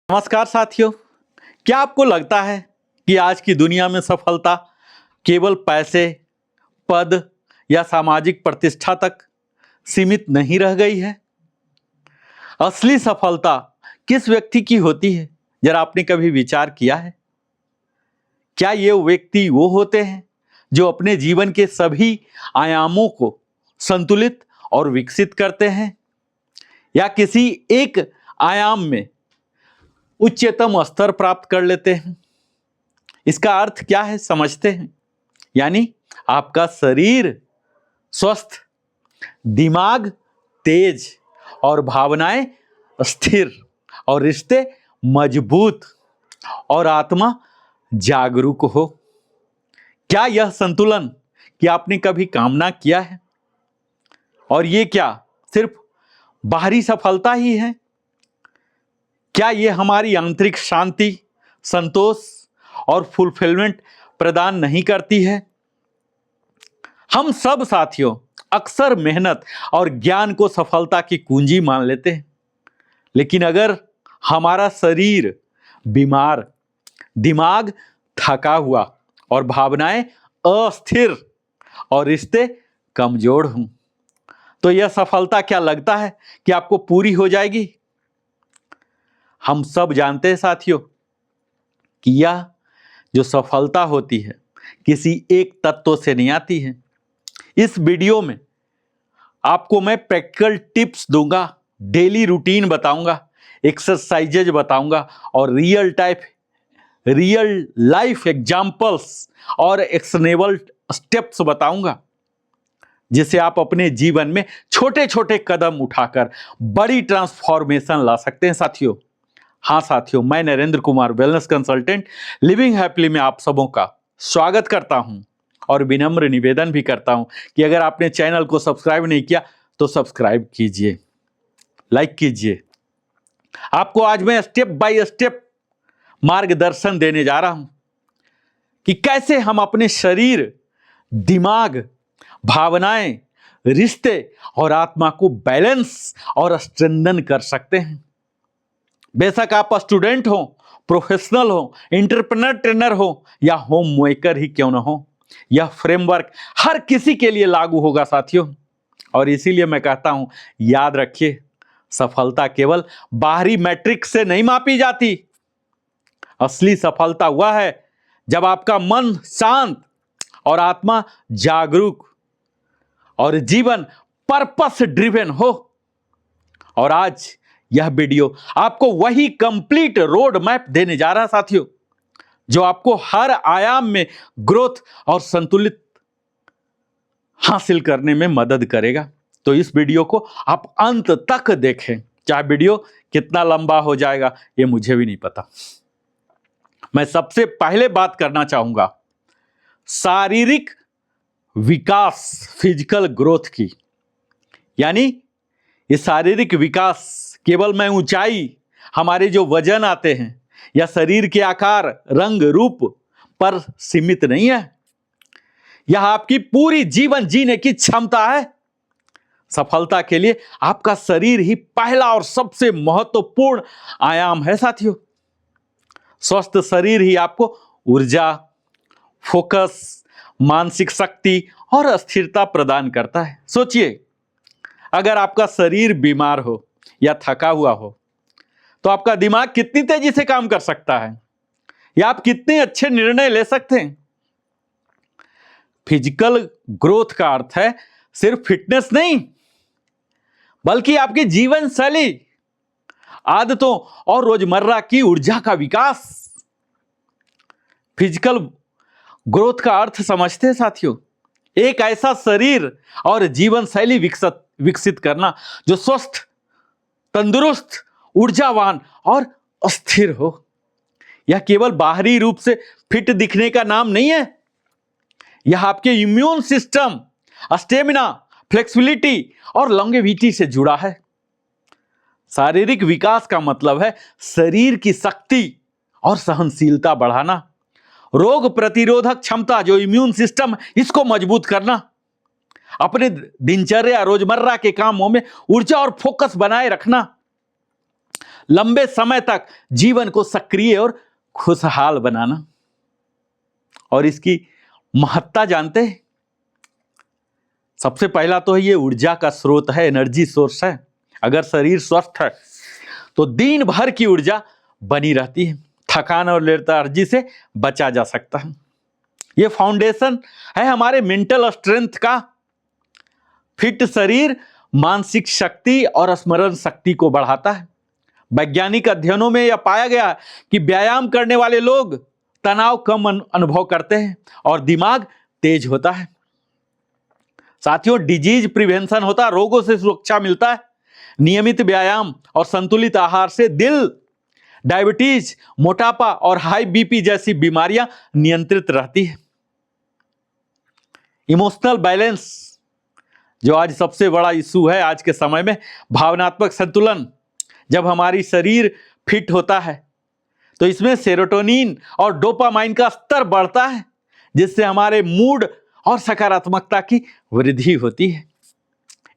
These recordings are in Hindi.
नमस्कार साथियों। क्या आपको लगता है कि आज की दुनिया में सफलता केवल पैसे, पद या सामाजिक प्रतिष्ठा तक सीमित नहीं रह गई है? असली सफलता किस व्यक्ति की होती है? जरा आपने कभी विचार किया है? क्या ये व्यक्ति वो होते हैं जो अपने जीवन के सभी आयामों को संतुलित और विकसित करते हैं, या किसी एक आयाम में उच्चतम स्तर प्राप्त कर लेते हैं? इसका अर्थ क्या है समझते हैं? यानी आपका शरीर स्वस्थ, दिमाग तेज और भावनाएं स्थिर और रिश्ते मजबूत और आत्मा जागरूक हो। क्या यह संतुलन कि आपने कभी कामना किया है? और ये क्या सिर्फ बाहरी सफलता ही है? क्या ये हमारी आंतरिक शांति, संतोष और फुलफिलमेंट प्रदान नहीं करती है? हम सब साथियों अक्सर मेहनत और ज्ञान को सफलता की कुंजी मान लेते हैं, लेकिन अगर हमारा शरीर बीमार, दिमाग थका हुआ और भावनाएं अस्थिर और रिश्ते कमजोर हों, तो यह सफलता क्या लगता है कि आपको पूरी हो जाएगी? हम सब जानते हैं साथियों कि यह जो सफलता होती है किसी एक तत्व से नहीं आती है। इस वीडियो में आपको मैं प्रैक्टिकल टिप्स दूंगा, डेली रूटीन बताऊंगा, एक्सरसाइजेज बताऊंगा और रियल लाइफ एग्जाम्पल्स और एक्शनेबल स्टेप्स बताऊंगा, जिसे आप अपने जीवन में छोटे छोटे कदम उठाकर बड़ी ट्रांसफॉर्मेशन ला सकते हैं साथियों। हाँ साथियों, मैं Narendra Kumar, wellness consultant, living happily में आप सबों का स्वागत करता हूं और विनम्र निवेदन भी करता हूं कि अगर आपने चैनल को सब्सक्राइब नहीं किया तो सब्सक्राइब कीजिए, लाइक कीजिए। आपको आज मैं स्टेप बाय स्टेप मार्गदर्शन देने जा रहा हूं कि कैसे हम अपने शरीर, दिमाग, भावनाएं, रिश्ते और आत्मा को बैलेंस और स्ट्रेंथन कर सकते हैं। बेशक आप स्टूडेंट हो, प्रोफेशनल हो, एंटरप्रेन्योर, ट्रेनर हो या होम मेकर ही क्यों ना हो, यह फ्रेमवर्क हर किसी के लिए लागू होगा साथियों। और इसीलिए मैं कहता हूं, याद रखिए, सफलता केवल बाहरी मैट्रिक से नहीं मापी जाती। असली सफलता हुआ है जब आपका मन शांत और आत्मा जागरूक और जीवन पर्पस ड्रिवन हो। और आज यह वीडियो आपको वही कंप्लीट रोड मैप देने जा रहा है साथियों, जो आपको हर आयाम में ग्रोथ और संतुलित हासिल करने में मदद करेगा। तो इस वीडियो को आप अंत तक देखें, चाहे वीडियो कितना लंबा हो जाएगा ये मुझे भी नहीं पता। मैं सबसे पहले बात करना चाहूंगा शारीरिक विकास, फिजिकल ग्रोथ की। यानी ये शारीरिक विकास केवल मैं ऊंचाई, हमारे जो वजन आते हैं या शरीर के आकार, रंग, रूप पर सीमित नहीं है। यह आपकी पूरी जीवन जीने की क्षमता है। सफलता के लिए आपका शरीर ही पहला और सबसे महत्वपूर्ण आयाम है साथियों। स्वस्थ शरीर ही आपको ऊर्जा, फोकस, मानसिक शक्ति और स्थिरता प्रदान करता है। सोचिए, अगर आपका शरीर बीमार हो या थका हुआ हो तो आपका दिमाग कितनी तेजी से काम कर सकता है, या आप कितने अच्छे निर्णय ले सकते हैं। फिजिकल ग्रोथ का अर्थ है सिर्फ फिटनेस नहीं, बल्कि आपकी जीवन शैली, आदतों और रोजमर्रा की ऊर्जा का विकास। फिजिकल ग्रोथ का अर्थ समझते हैं साथियों? एक ऐसा शरीर और जीवन शैली विकसित करना जो स्वस्थ, तंदुरुस्त, ऊर्जावान और स्थिर हो। यह केवल बाहरी रूप से फिट दिखने का नाम नहीं है। यह आपके इम्यून सिस्टम, स्टेमिना, फ्लेक्सिबिलिटी और लॉन्गेविटी से जुड़ा है। शारीरिक विकास का मतलब है शरीर की शक्ति और सहनशीलता बढ़ाना, रोग प्रतिरोधक क्षमता, जो इम्यून सिस्टम, इसको मजबूत करना, अपने दिनचर्या, रोजमर्रा के कामों में ऊर्जा और फोकस बनाए रखना, लंबे समय तक जीवन को सक्रिय और खुशहाल बनाना। और इसकी महत्ता जानते हैं? सबसे पहला तो ये ऊर्जा का स्रोत है, एनर्जी सोर्स है। अगर शरीर स्वस्थ है तो दिन भर की ऊर्जा बनी रहती है, थकान और लेथार्जी से बचा जा सकता है। ये फाउंडेशन है हमारे मेंटल स्ट्रेंथ का। फिट शरीर मानसिक शक्ति और स्मरण शक्ति को बढ़ाता है। वैज्ञानिक अध्ययनों में यह पाया गया कि व्यायाम करने वाले लोग तनाव कम अनुभव करते हैं और दिमाग तेज होता है। साथियों, डिजीज प्रिवेंशन होता है, रोगों से सुरक्षा मिलता है। नियमित व्यायाम और संतुलित आहार से दिल, डायबिटीज, मोटापा और हाई बीपी जैसी बीमारियां नियंत्रित रहती है। इमोशनल बैलेंस, जो आज सबसे बड़ा इशू है आज के समय में, भावनात्मक संतुलन। जब हमारी शरीर फिट होता है तो इसमें सेरोटोनिन और डोपामाइन का स्तर बढ़ता है, जिससे हमारे मूड और सकारात्मकता की वृद्धि होती है।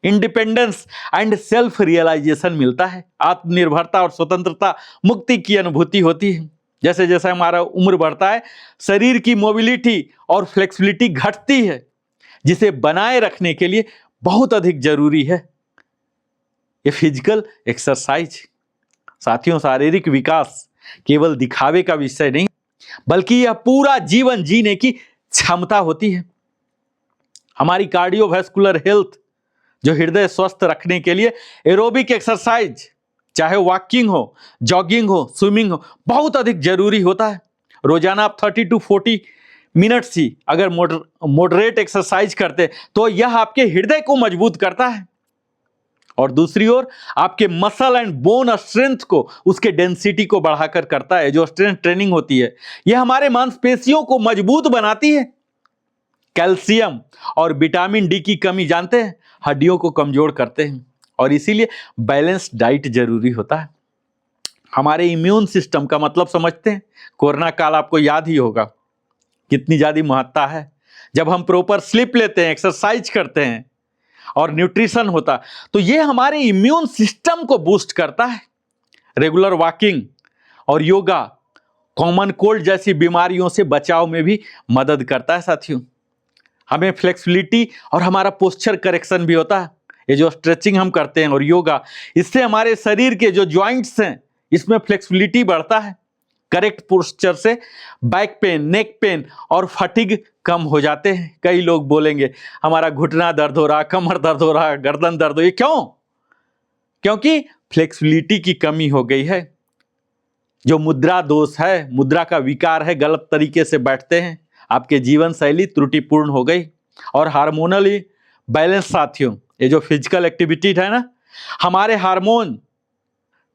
इंडिपेंडेंस एंड सेल्फ रियलाइजेशन मिलता है। आत्मनिर्भरता और स्वतंत्रता, मुक्ति की अनुभूति होती है। जैसे जैसे हमारा उम्र बढ़ता है, शरीर की मोबिलिटी और फ्लेक्सिबिलिटी घटती है, जिसे बनाए रखने के लिए बहुत अधिक जरूरी है ये फिजिकल एक्सरसाइज। साथियों, शारीरिक विकास केवल दिखावे का विषय नहीं, बल्कि यह पूरा जीवन जीने की क्षमता होती है। हमारी कार्डियोवैस्कुलर हेल्थ, जो हृदय स्वस्थ रखने के लिए एरोबिक एक्सरसाइज, चाहे वॉकिंग हो, जॉगिंग हो, स्विमिंग हो, बहुत अधिक जरूरी होता है। रोजाना आप 30 to 40 मिनट्स ही अगर मॉडरेट एक्सरसाइज करते तो यह आपके हृदय को मजबूत करता है, और दूसरी ओर आपके मसल एंड बोन स्ट्रेंथ को, उसके डेंसिटी को बढ़ाकर करता है। जो स्ट्रेंथ ट्रेनिंग होती है, यह हमारे मांसपेशियों को मजबूत बनाती है। कैल्शियम और विटामिन डी की कमी, जानते हैं, हड्डियों को कमजोर करते हैं, और इसीलिए बैलेंस डाइट जरूरी होता है। हमारे इम्यून सिस्टम का मतलब समझते हैं? कोरोना काल आपको याद ही होगा, कितनी ज्यादा महत्ता है। जब हम प्रॉपर स्लीप लेते हैं, एक्सरसाइज करते हैं और न्यूट्रिशन होता, तो ये हमारे इम्यून सिस्टम को बूस्ट करता है। रेगुलर वॉकिंग और योगा कॉमन कोल्ड जैसी बीमारियों से बचाव में भी मदद करता है। साथियों, हमें फ्लेक्सिबिलिटी और हमारा पोस्चर करेक्शन भी होता है। ये जो स्ट्रेचिंग हम करते हैं और योगा, इससे हमारे शरीर के जो जॉइंट्स हैं, इसमें फ्लेक्सिबिलिटी बढ़ता है। करेक्ट पोस्चर से बैक पेन, नेक पेन और फटीग कम हो जाते हैं। कई लोग बोलेंगे हमारा घुटना दर्द हो रहा, कमर दर्द हो रहा, गर्दन दर्द हो, ये क्यों? क्योंकि फ्लेक्सिबिलिटी की कमी हो गई है। जो मुद्रा दोष है, मुद्रा का विकार है, गलत तरीके से बैठते हैं, आपके जीवन शैली त्रुटिपूर्ण हो गई। और हार्मोनली बैलेंस, साथियों, ये जो फिजिकल एक्टिविटी है ना, हमारे हार्मोन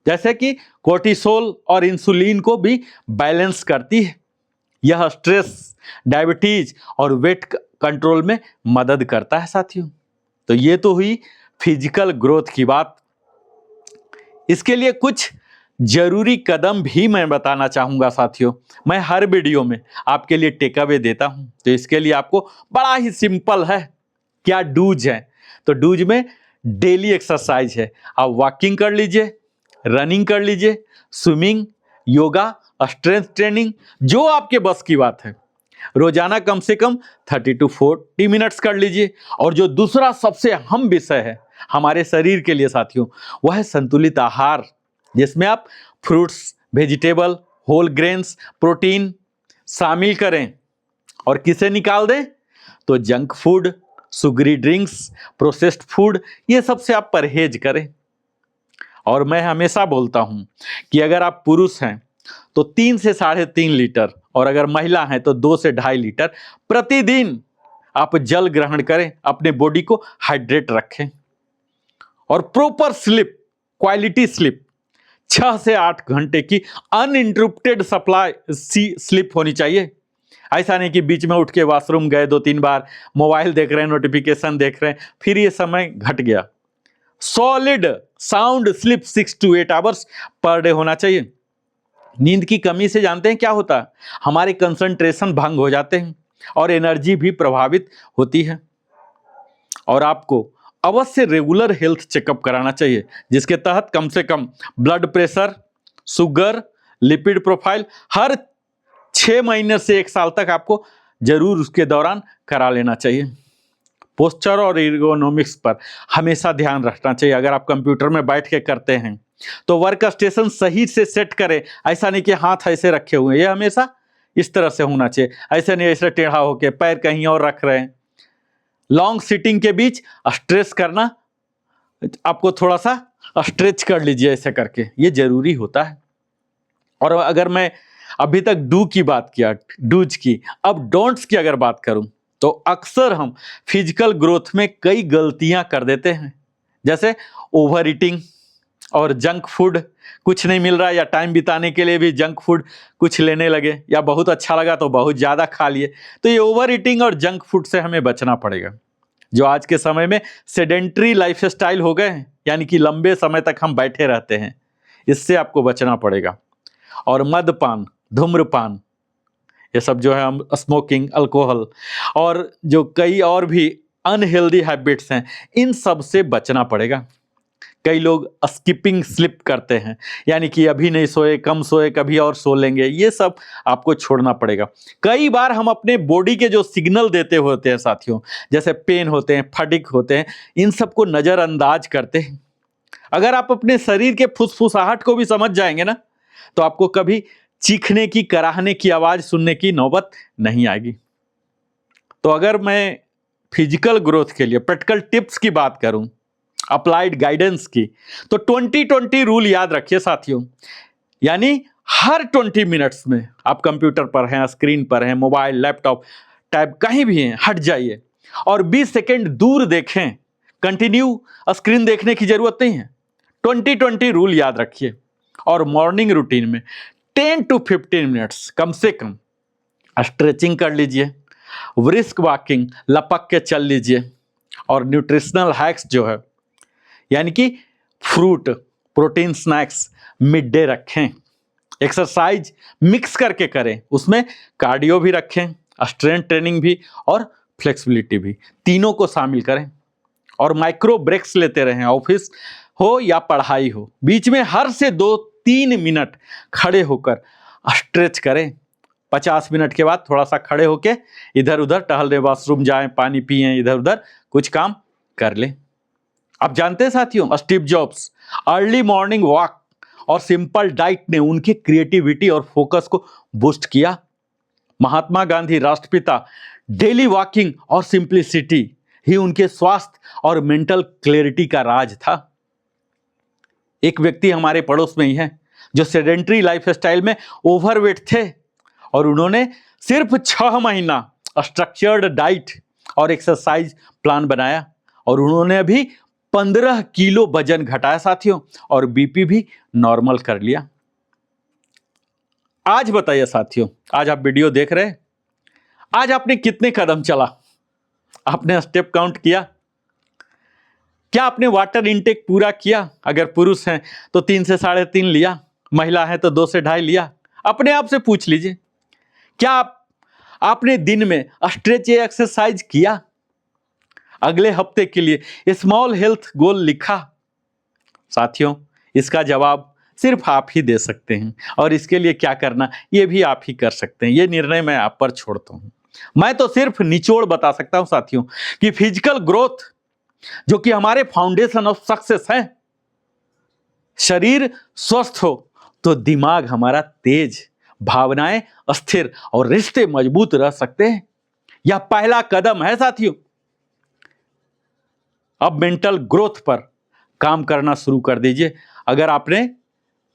जैसे कि कोर्टिसोल और इंसुलिन को भी बैलेंस करती है। यह स्ट्रेस, डायबिटीज और वेट कंट्रोल में मदद करता है। साथियों, तो ये तो हुई फिजिकल ग्रोथ की बात। इसके लिए कुछ जरूरी कदम भी मैं बताना चाहूंगा। साथियों, मैं हर वीडियो में आपके लिए टेक अवे देता हूं, तो इसके लिए आपको बड़ा ही सिंपल है। क्या डूज है? तो डूज में डेली एक्सरसाइज है। आप वॉकिंग कर लीजिए, रनिंग कर लीजिए, स्विमिंग, योगा, स्ट्रेंथ ट्रेनिंग, जो आपके बस की बात है। रोजाना कम से कम 30 to 40 मिनट्स कर लीजिए। और जो दूसरा सबसे अहम विषय है हमारे शरीर के लिए साथियों, वह है संतुलित आहार, जिसमें आप fruits, vegetable, whole grains, protein शामिल करें। और किसे निकाल दें? तो junk food, sugary drinks, processed food, ये सब से आप परहेज करें। और मैं हमेशा बोलता हूं कि अगर आप पुरुष हैं तो 3 से 3.5 लीटर, और अगर महिला हैं तो 2 से 2.5 लीटर प्रतिदिन आप जल ग्रहण करें, अपने बॉडी को हाइड्रेट रखें। और प्रॉपर स्लीप, क्वालिटी स्लीप, 6 से 8 घंटे की अनइंटरप्टेड सप्लाई स्लीप होनी चाहिए। ऐसा नहीं कि बीच में उठ के वॉशरूम गए 2-3 बार, मोबाइल देख रहे हैं, नोटिफिकेशन देख रहे हैं, फिर ये समय घट गया। Solid sound sleep 6 to 8 hours per day होना चाहिए। नींद की कमी से जानते हैं क्या होता है? हमारे कंसंट्रेशन भंग हो जाते हैं और एनर्जी भी प्रभावित होती है। और आपको अवश्य रेगुलर हेल्थ चेकअप कराना चाहिए, जिसके तहत कम से कम blood pressure, sugar, lipid profile हर 6 महीने से 1 साल तक आपको जरूर उसके दौरान करा लेना चाहिए। पोस्चर और एर्गोनॉमिक्स पर हमेशा ध्यान रखना चाहिए। अगर आप कंप्यूटर में बैठ के करते हैं तो वर्क स्टेशन सही से सेट करें। ऐसा नहीं कि हाथ ऐसे रखे हुए हैं, ये हमेशा इस तरह से होना चाहिए, ऐसे नहीं ऐसे टेढ़ा होके पैर कहीं और रख रहे हैं। लॉन्ग सिटिंग के बीच स्ट्रेच करना, आपको थोड़ा सा स्ट्रेच कर लीजिए ऐसे करके, ये जरूरी होता है। और अगर मैं अभी तक डू की बात किया, डूज की, अब डोंट्स की अगर बात करूं तो अक्सर हम फिजिकल ग्रोथ में कई गलतियां कर देते हैं, जैसे ओवर ईटिंग और जंक फूड। कुछ नहीं मिल रहा या टाइम बिताने के लिए भी जंक फूड कुछ लेने लगे, या बहुत अच्छा लगा तो बहुत ज़्यादा खा लिए। तो ये ओवर ईटिंग और जंक फूड से हमें बचना पड़ेगा, जो आज के समय में सेडेंट्री लाइफस्टाइल हो गए हैं, यानी कि लंबे समय तक हम बैठे रहते हैं, इससे आपको बचना पड़ेगा। और मदपान, धूम्रपान, ये सब जो है, हम स्मोकिंग, अल्कोहल और जो कई और भी अनहेल्दी हैबिट्स हैं, इन सब से बचना पड़ेगा। कई लोग स्किपिंग स्लिप करते हैं, यानी कि अभी नहीं सोए, कम सोए, कभी और सो लेंगे, ये सब आपको छोड़ना पड़ेगा। कई बार हम अपने बॉडी के जो सिग्नल देते होते हैं साथियों, जैसे पेन होते हैं, फटीग होते हैं, इन सबको नज़रअंदाज करते हैं। अगर आप अपने शरीर के फुसफुसाहट को भी समझ जाएंगे ना, तो आपको कभी चीखने की, कराहने की आवाज़ सुनने की नौबत नहीं आएगी। तो अगर मैं फिजिकल ग्रोथ के लिए प्रैक्टिकल टिप्स की बात करूं, अप्लाइड गाइडेंस की, तो 20-20 रूल याद रखिए साथियों। यानी हर 20 मिनट्स में आप कंप्यूटर पर हैं, स्क्रीन पर हैं, मोबाइल, लैपटॉप, टैब कहीं भी हैं, हट जाइए और 20 सेकेंड दूर देखें। कंटिन्यू स्क्रीन देखने की जरूरत नहीं है। 20-20 रूल याद रखिए। और मॉर्निंग रूटीन में 10 to 15 मिनट्स कम से कम स्ट्रेचिंग कर लीजिए, ब्रिस्क वॉकिंग, लपक के चल लीजिए। और न्यूट्रिशनल हैक्स जो है, यानी कि fruit, protein snacks mid day रखें। एक्सरसाइज मिक्स करके करें, उसमें कार्डियो भी रखें, स्ट्रेंथ ट्रेनिंग भी और फ्लेक्सिबिलिटी भी, तीनों को शामिल करें। और माइक्रो ब्रेक्स लेते रहें, ऑफिस हो या पढ़ाई हो, बीच में हर से 2-3 मिनट खड़े होकर स्ट्रेच करें। 50 मिनट के बाद थोड़ा सा खड़े होके इधर उधर टहल रहे, वॉशरूम जाएं, पानी पिएं, इधर उधर कुछ काम कर लें। आप जानते हैं साथियों, Steve jobs early morning walk और सिंपल डाइट ने उनकी क्रिएटिविटी और फोकस को बूस्ट किया। महात्मा गांधी राष्ट्रपिता डेली वॉकिंग और सिंप्लिसिटी ही उनके स्वास्थ्य और मेंटल क्लैरिटी का राज था। एक व्यक्ति हमारे पड़ोस में ही है जो सेडेंट्री लाइफस्टाइल में ओवरवेट थे, और उन्होंने सिर्फ 6 महीना स्ट्रक्चर्ड डाइट और एक्सरसाइज प्लान बनाया, और उन्होंने अभी 15 किलो वजन घटाया साथियों, और बीपी भी नॉर्मल कर लिया। आज बताइए साथियों, आज आप वीडियो देख रहे हैं, आज आपने कितने कदम चला? आपने स्टेप काउंट किया? क्या आपने वाटर इनटेक पूरा किया? अगर पुरुष हैं तो 3 से 3.5 लिया, महिला है तो 2 से 2.5 लिया। अपने आप से पूछ लीजिए, क्या आपने दिन में स्ट्रेच या एक्सरसाइज किया? अगले हफ्ते के लिए स्मॉल हेल्थ गोल लिखा? साथियों, इसका जवाब सिर्फ आप ही दे सकते हैं, और इसके लिए क्या करना ये भी आप ही कर सकते हैं। ये निर्णय मैं आप पर छोड़ता हूं। मैं तो सिर्फ निचोड़ बता सकता हूं साथियों कि फिजिकल ग्रोथ, जो कि हमारे फाउंडेशन ऑफ सक्सेस है, शरीर स्वस्थ हो तो दिमाग हमारा तेज, भावनाएं स्थिर और रिश्ते मजबूत रह सकते हैं। यह पहला कदम है साथियों। अब मेंटल ग्रोथ पर काम करना शुरू कर दीजिए। अगर आपने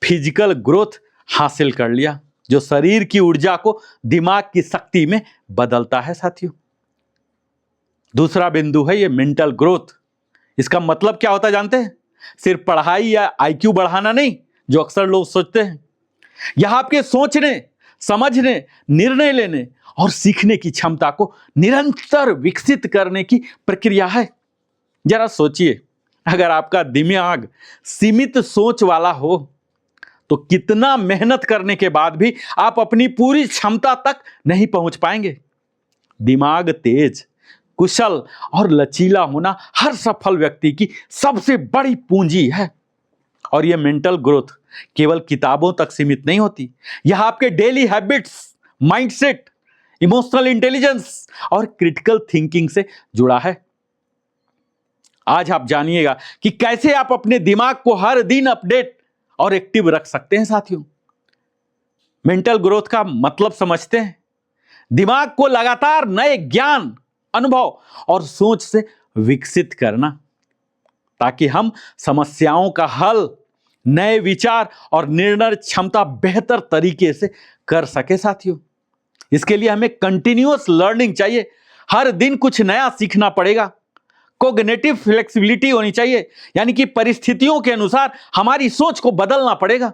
फिजिकल ग्रोथ हासिल कर लिया, जो शरीर की ऊर्जा को दिमाग की शक्ति में बदलता है साथियों। दूसरा बिंदु है ये मेंटल ग्रोथ। इसका मतलब क्या होता है जानते हैं? सिर्फ पढ़ाई या आईक्यू बढ़ाना नहीं, जो अक्सर लोग सोचते हैं। यह आपके सोचने, समझने, निर्णय लेने और सीखने की क्षमता को निरंतर विकसित करने की प्रक्रिया है। जरा सोचिए, अगर आपका दिमाग सीमित सोच वाला हो तो कितना मेहनत करने के बाद भी आप अपनी पूरी क्षमता तक नहीं पहुंच पाएंगे। दिमाग तेज, कुशल और लचीला होना हर सफल व्यक्ति की सबसे बड़ी पूंजी है। और ये मेंटल ग्रोथ केवल किताबों तक सीमित नहीं होती, यह आपके daily habits, mindset, emotional intelligence और क्रिटिकल थिंकिंग से जुड़ा है। आज आप जानिएगा कि कैसे आप अपने दिमाग को हर दिन अपडेट और एक्टिव रख सकते हैं। साथियों, मेंटल ग्रोथ का मतलब समझते हैं? दिमाग को लगातार नए ज्ञान, अनुभव और सोच से विकसित करना, ताकि हम समस्याओं का हल, नए विचार और निर्णय क्षमता बेहतर तरीके से कर सके। साथियों, इसके लिए हमें कंटिन्यूअस लर्निंग चाहिए। हर दिन कुछ नया सीखना पड़ेगा। कोग्निटिव फ्लेक्सिबिलिटी होनी चाहिए, यानी कि परिस्थितियों के अनुसार हमारी सोच को बदलना पड़ेगा।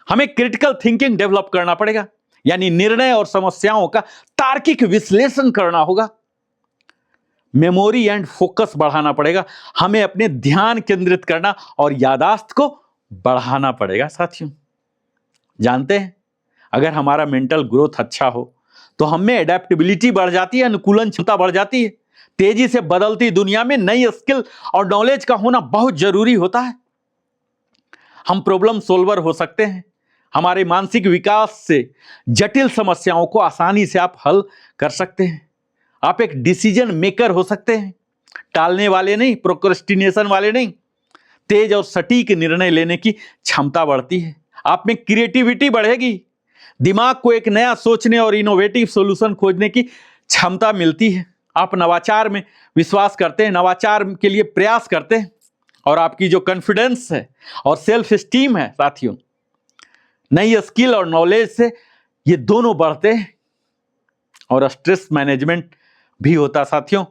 हमें क्रिटिकल थिंकिंग डेवलप करना पड़ेगा, यानी निर्णय और समस्याओं का तार्किक विश्लेषण करना होगा। मेमोरी एंड फोकस बढ़ाना पड़ेगा, हमें अपने ध्यान केंद्रित करना और याददाश्त को बढ़ाना पड़ेगा। साथियों, जानते हैं, अगर हमारा मेंटल ग्रोथ अच्छा हो तो हमें एडेप्टेबिलिटी बढ़ जाती है, अनुकूलन क्षमता बढ़ जाती है। तेजी से बदलती दुनिया में नई स्किल और नॉलेज का होना बहुत जरूरी होता है। हम प्रॉब्लम सोल्वर हो सकते हैं। हमारे मानसिक विकास से जटिल समस्याओं को आसानी से आप हल कर सकते हैं। आप एक डिसीजन मेकर हो सकते हैं, टालने वाले नहीं, प्रोक्रेस्टिनेशन वाले नहीं। तेज और सटीक निर्णय लेने की क्षमता बढ़ती है। आप में क्रिएटिविटी बढ़ेगी, दिमाग को एक नया सोचने और इनोवेटिव सॉल्यूशन खोजने की क्षमता मिलती है। आप नवाचार में विश्वास करते हैं, नवाचार के लिए प्रयास करते हैं, और आपकी जो कॉन्फिडेंस है और सेल्फ एस्टीम है साथियों, नई स्किल और नॉलेज से ये दोनों बढ़ते हैं। और स्ट्रेस मैनेजमेंट भी होता साथियों।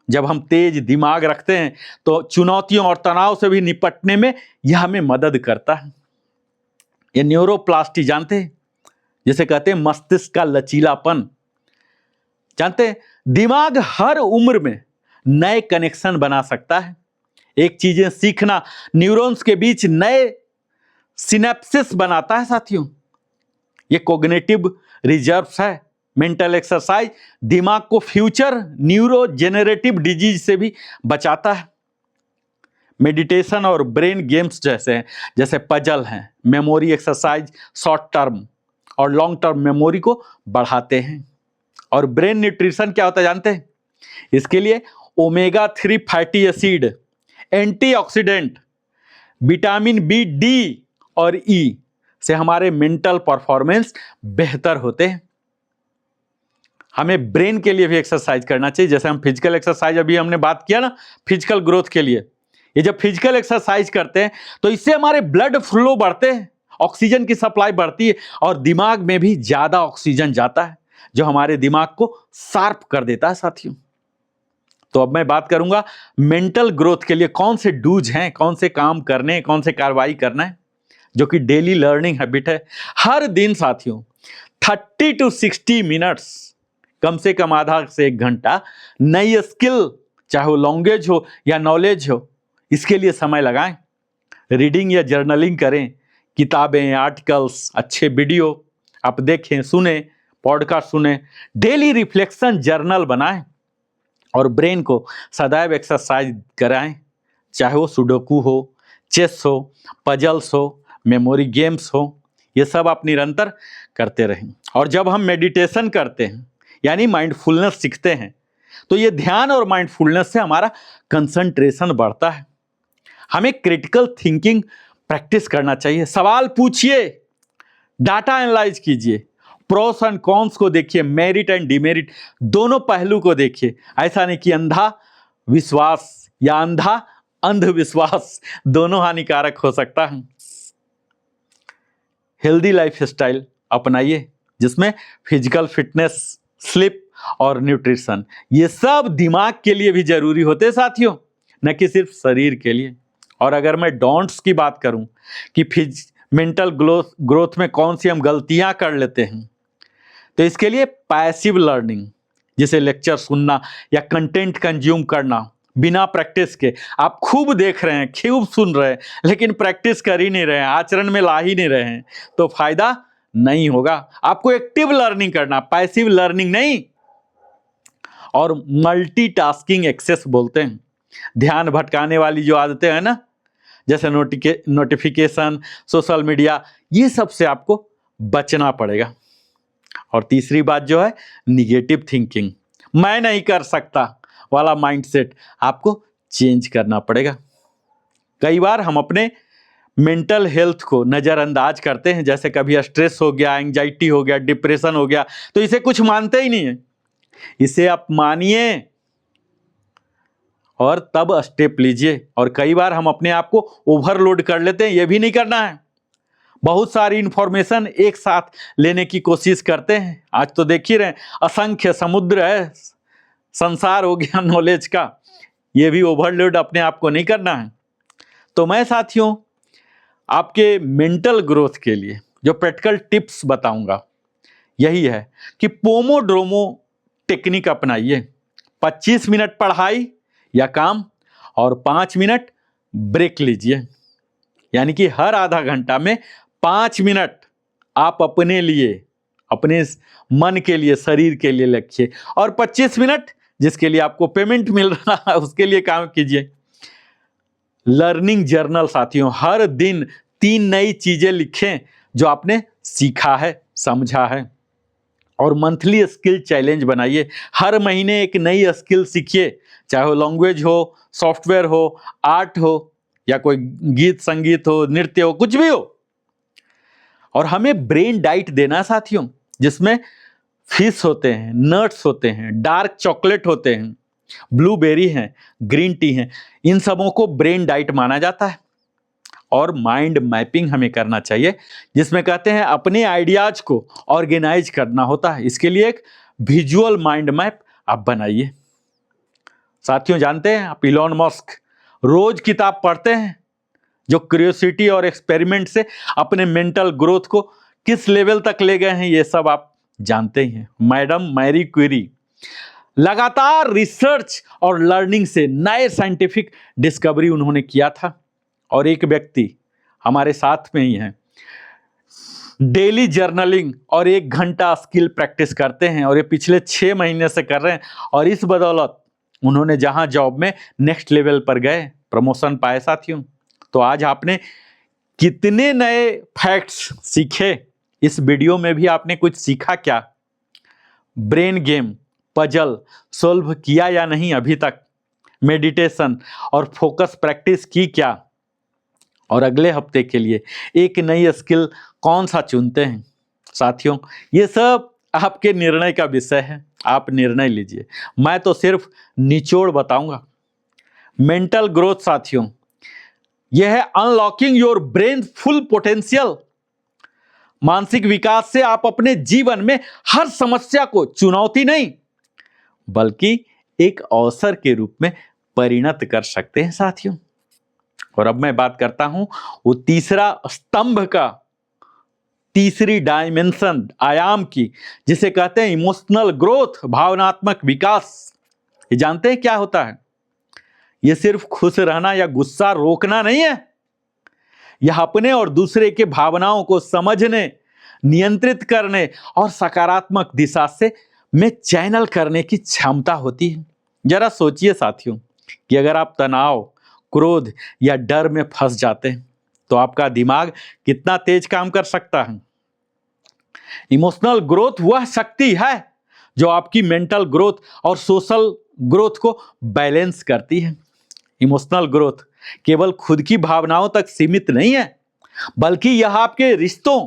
जब हम तेज दिमाग रखते हैं तो चुनौतियों और तनाव से भी निपटने में यह हमें मदद करता है। ये न्यूरोप्लास्टी जानते हैं, जिसे कहते हैं मस्तिष्क का लचीलापन। जानते हैं, दिमाग हर उम्र में नए कनेक्शन बना सकता है। एक चीजें सीखना न्यूरॉन्स के बीच नए सिनेप्सिस बनाता है। साथियों, ये कॉग्निटिव रिजर्व्स है। मेंटल एक्सरसाइज दिमाग को फ्यूचर न्यूरोजेनरेटिव डिजीज से भी बचाता है। मेडिटेशन और ब्रेन गेम्स जैसे हैं, जैसे पजल हैं, मेमोरी एक्सरसाइज शॉर्ट टर्म और लॉन्ग टर्म मेमोरी को बढ़ाते हैं। और ब्रेन न्यूट्रिशन क्या होता है जानते हैं? इसके लिए omega 3 fatty acid, antioxidant, vitamin B, D और ई से हमारे मेंटल परफॉर्मेंस बेहतर होते हैं। हमें ब्रेन के लिए भी एक्सरसाइज करना चाहिए। जैसे हम फिजिकल एक्सरसाइज अभी हमने बात किया ना, फिजिकल ग्रोथ के लिए, ये जब फिजिकल एक्सरसाइज करते हैं तो इससे हमारे ब्लड फ्लो बढ़ते हैं, ऑक्सीजन की सप्लाई बढ़ती है और दिमाग में भी ज्यादा ऑक्सीजन जाता है, जो हमारे दिमाग को शार्प कर देता है। साथियों, तो अब मैं बात करूंगा मेंटल ग्रोथ के लिए कौन से डूज हैं, कौन से काम करने हैं, कौन से कार्रवाई करना है, जो कि डेली लर्निंग हैबिट है। हर दिन साथियों 30 to 60 मिनट्स, कम से कम आधा से 1 घंटा नई स्किल, चाहे वो लैंग्वेज हो या नॉलेज हो, इसके लिए समय लगाएं। रीडिंग या जर्नलिंग करें, किताबें, आर्टिकल्स, अच्छे वीडियो आप देखें, सुने, पॉडकास्ट सुने, डेली रिफ्लेक्शन जर्नल बनाएं और ब्रेन को सदैव एक्सरसाइज कराएं, चाहे वो सुडोकू हो, चेस हो, पजल्स हो, मेमोरी गेम्स हो, ये सब आप निरंतर करते रहें। और जब हम मेडिटेशन करते हैं, यानी माइंडफुलनेस सीखते हैं, तो ये ध्यान और माइंडफुलनेस से हमारा कंसंट्रेशन बढ़ता है। हमें क्रिटिकल थिंकिंग प्रैक्टिस करना चाहिए। सवाल पूछिए, डाटा एनालाइज कीजिए, प्रोस एंड कॉन्स को देखिए, मेरिट एंड डिमेरिट दोनों पहलू को देखिए। ऐसा नहीं कि अंधा विश्वास या अंधविश्वास दोनों हानिकारक हो सकता है। हेल्दी लाइफस्टाइल अपनाइए, जिसमें फिजिकल फिटनेस, स्लीप और न्यूट्रिशन, ये सब दिमाग के लिए भी जरूरी होते हैं साथियों, न कि सिर्फ शरीर के लिए। और अगर मैं डोंट्स की बात करूं कि मेंटल ग्रोथ में कौन सी हम गलतियां कर लेते हैं, तो इसके लिए पैसिव लर्निंग, जैसे लेक्चर सुनना या कंटेंट कंज्यूम करना बिना प्रैक्टिस के। आप खूब देख रहे हैं, खूब सुन रहे हैं, लेकिन प्रैक्टिस कर ही नहीं रहे हैं, आचरण में ला ही नहीं रहे हैं, तो फायदा नहीं होगा। आपको एक्टिव लर्निंग करना, पैसिव लर्निंग नहीं। और मल्टीटास्किंग एक्सेस बोलते हैं, ध्यान भटकाने वाली जो आदतें हैं ना, जैसे नोटिफिकेशन, सोशल मीडिया, ये सब से आपको बचना पड़ेगा। और तीसरी बात जो है निगेटिव थिंकिंग, मैं नहीं कर सकता वाला माइंडसेट आपको चेंज करना पड़ेगा। कई बार हम अपने मेंटल हेल्थ को नज़रअंदाज करते हैं, जैसे कभी स्ट्रेस हो गया, एंजाइटी हो गया, डिप्रेशन हो गया, तो इसे कुछ मानते ही नहीं है। इसे आप मानिए और तब स्टेप लीजिए। और कई बार हम अपने आप को ओवरलोड कर लेते हैं, यह भी नहीं करना है। बहुत सारी इंफॉर्मेशन एक साथ लेने की कोशिश करते हैं। आज तो देख ही रहे हैं, असंख्य समुद्र है, संसार हो गया नॉलेज का, ये भी ओवरलोड अपने आप को नहीं करना है। तो मैं साथियों आपके मेंटल ग्रोथ के लिए जो प्रैक्टिकल टिप्स बताऊंगा यही है कि पोमोड्रोमो टेक्निक अपनाइए। 25 मिनट पढ़ाई या काम और 5 मिनट ब्रेक लीजिए। यानी कि हर आधा घंटा में 5 मिनट आप अपने लिए, अपने मन के लिए, शरीर के लिए रखिए, और 25 मिनट जिसके लिए आपको पेमेंट मिल रहा है उसके लिए काम कीजिए। लर्निंग जर्नल साथियों, हर दिन 3 नई चीजें लिखें जो आपने सीखा है, समझा है। और मंथली स्किल चैलेंज बनाइए, हर महीने एक नई स्किल सीखिए, चाहे वो लैंग्वेज हो, सॉफ्टवेयर हो, आर्ट हो, या कोई गीत संगीत हो, नृत्य हो, कुछ भी हो। और हमें ब्रेन डाइट देना साथियों, जिसमें फिश होते हैं, नट्स होते हैं, डार्क चॉकलेट होते हैं, ब्लूबेरी हैं, ग्रीन टी हैं, इन सबों को ब्रेन डाइट माना जाता है। और माइंड मैपिंग हमें करना चाहिए, जिसमें कहते हैं अपने आइडियाज को ऑर्गेनाइज करना होता है। इसके लिए एक विजुअल माइंड मैप आप बनाइए। साथियों जानते हैं आप इलॉन मस्क रोज किताब पढ़ते हैं, जो क्यूरियोसिटी और एक्सपेरिमेंट से अपने मेंटल ग्रोथ को किस लेवल तक ले गए हैं, ये सब आप जानते ही हैं। मैडम मैरी क्यूरी लगातार रिसर्च और लर्निंग से नए साइंटिफिक डिस्कवरी उन्होंने किया था। और एक व्यक्ति हमारे साथ में ही हैं, डेली जर्नलिंग और 1 घंटा स्किल प्रैक्टिस करते हैं, और ये पिछले 6 महीने से कर रहे हैं। और इस बदौलत उन्होंने जहां जॉब में नेक्स्ट लेवल पर गए, प्रमोशन पाए साथियों। तो आज आपने कितने नए फैक्ट्स सीखे, इस वीडियो में भी आपने कुछ सीखा क्या? ब्रेन गेम, पजल सॉल्व किया या नहीं अभी तक? मेडिटेशन और फोकस प्रैक्टिस की क्या? और अगले हफ्ते के लिए एक नई स्किल कौन सा चुनते हैं? साथियों ये सब आपके निर्णय का विषय है, आप निर्णय लीजिए। मैं तो सिर्फ निचोड़ बताऊंगा। मेंटल ग्रोथ साथियों यह है unlocking your brain full potential. मानसिक विकास से आप अपने जीवन में हर समस्या को चुनौती नहीं बल्कि एक अवसर के रूप में परिणत कर सकते हैं साथियों। और अब मैं बात करता हूं वो तीसरा स्तंभ का, तीसरी डायमेंशन, आयाम की, जिसे कहते हैं इमोशनल ग्रोथ, भावनात्मक विकास। ये जानते हैं क्या होता है? ये सिर्फ खुश रहना या गुस्सा रोकना नहीं है, यह अपने और दूसरे के भावनाओं को समझने, नियंत्रित करने और सकारात्मक दिशा से में चैनल करने की क्षमता होती है। जरा सोचिए साथियों कि अगर आप तनाव, क्रोध या डर में फंस जाते हैं तो आपका दिमाग कितना तेज काम कर सकता है। इमोशनल ग्रोथ वह शक्ति है जो आपकी मेंटल ग्रोथ और सोशल ग्रोथ को बैलेंस करती है। इमोशनल ग्रोथ केवल खुद की भावनाओं तक सीमित नहीं है, बल्कि यह आपके रिश्तों,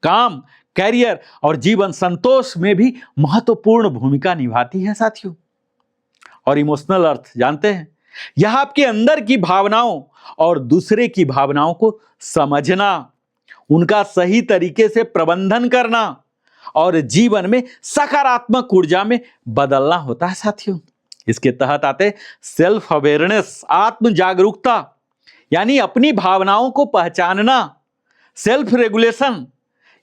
काम, कैरियर और जीवन संतोष में भी महत्वपूर्ण भूमिका निभाती है साथियों। और इमोशनल अर्थ जानते हैं? यह आपके अंदर की भावनाओं और दूसरे की भावनाओं को समझना, उनका सही तरीके से प्रबंधन करना और जीवन में सकारात्मक ऊर्जा में बदलना होता है साथियों। इसके तहत आते सेल्फ अवेयरनेस, आत्म जागरूकता, यानी अपनी भावनाओं को पहचानना, सेल्फ रेगुलेशन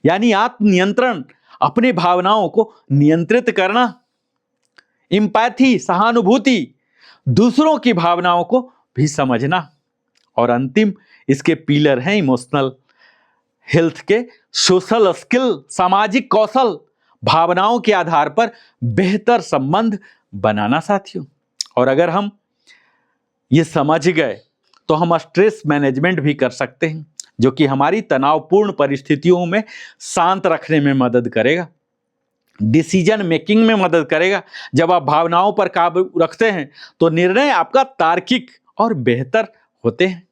यानी आत्म नियंत्रण, अपनी भावनाओं को नियंत्रित करना, एम्पैथी, सहानुभूति, दूसरों की भावनाओं को भी समझना। और अंतिम इसके पिलर हैं इमोशनल हेल्थ के सोशल स्किल, सामाजिक कौशल, भावनाओं के आधार पर बेहतर संबंध बनाना साथियों। और अगर हम ये समझ गए तो हम स्ट्रेस मैनेजमेंट भी कर सकते हैं, जो कि हमारी तनावपूर्ण परिस्थितियों में शांत रखने में मदद करेगा, डिसीजन मेकिंग में मदद करेगा। जब आप भावनाओं पर काबू रखते हैं तो निर्णय आपका तार्किक और बेहतर होते हैं।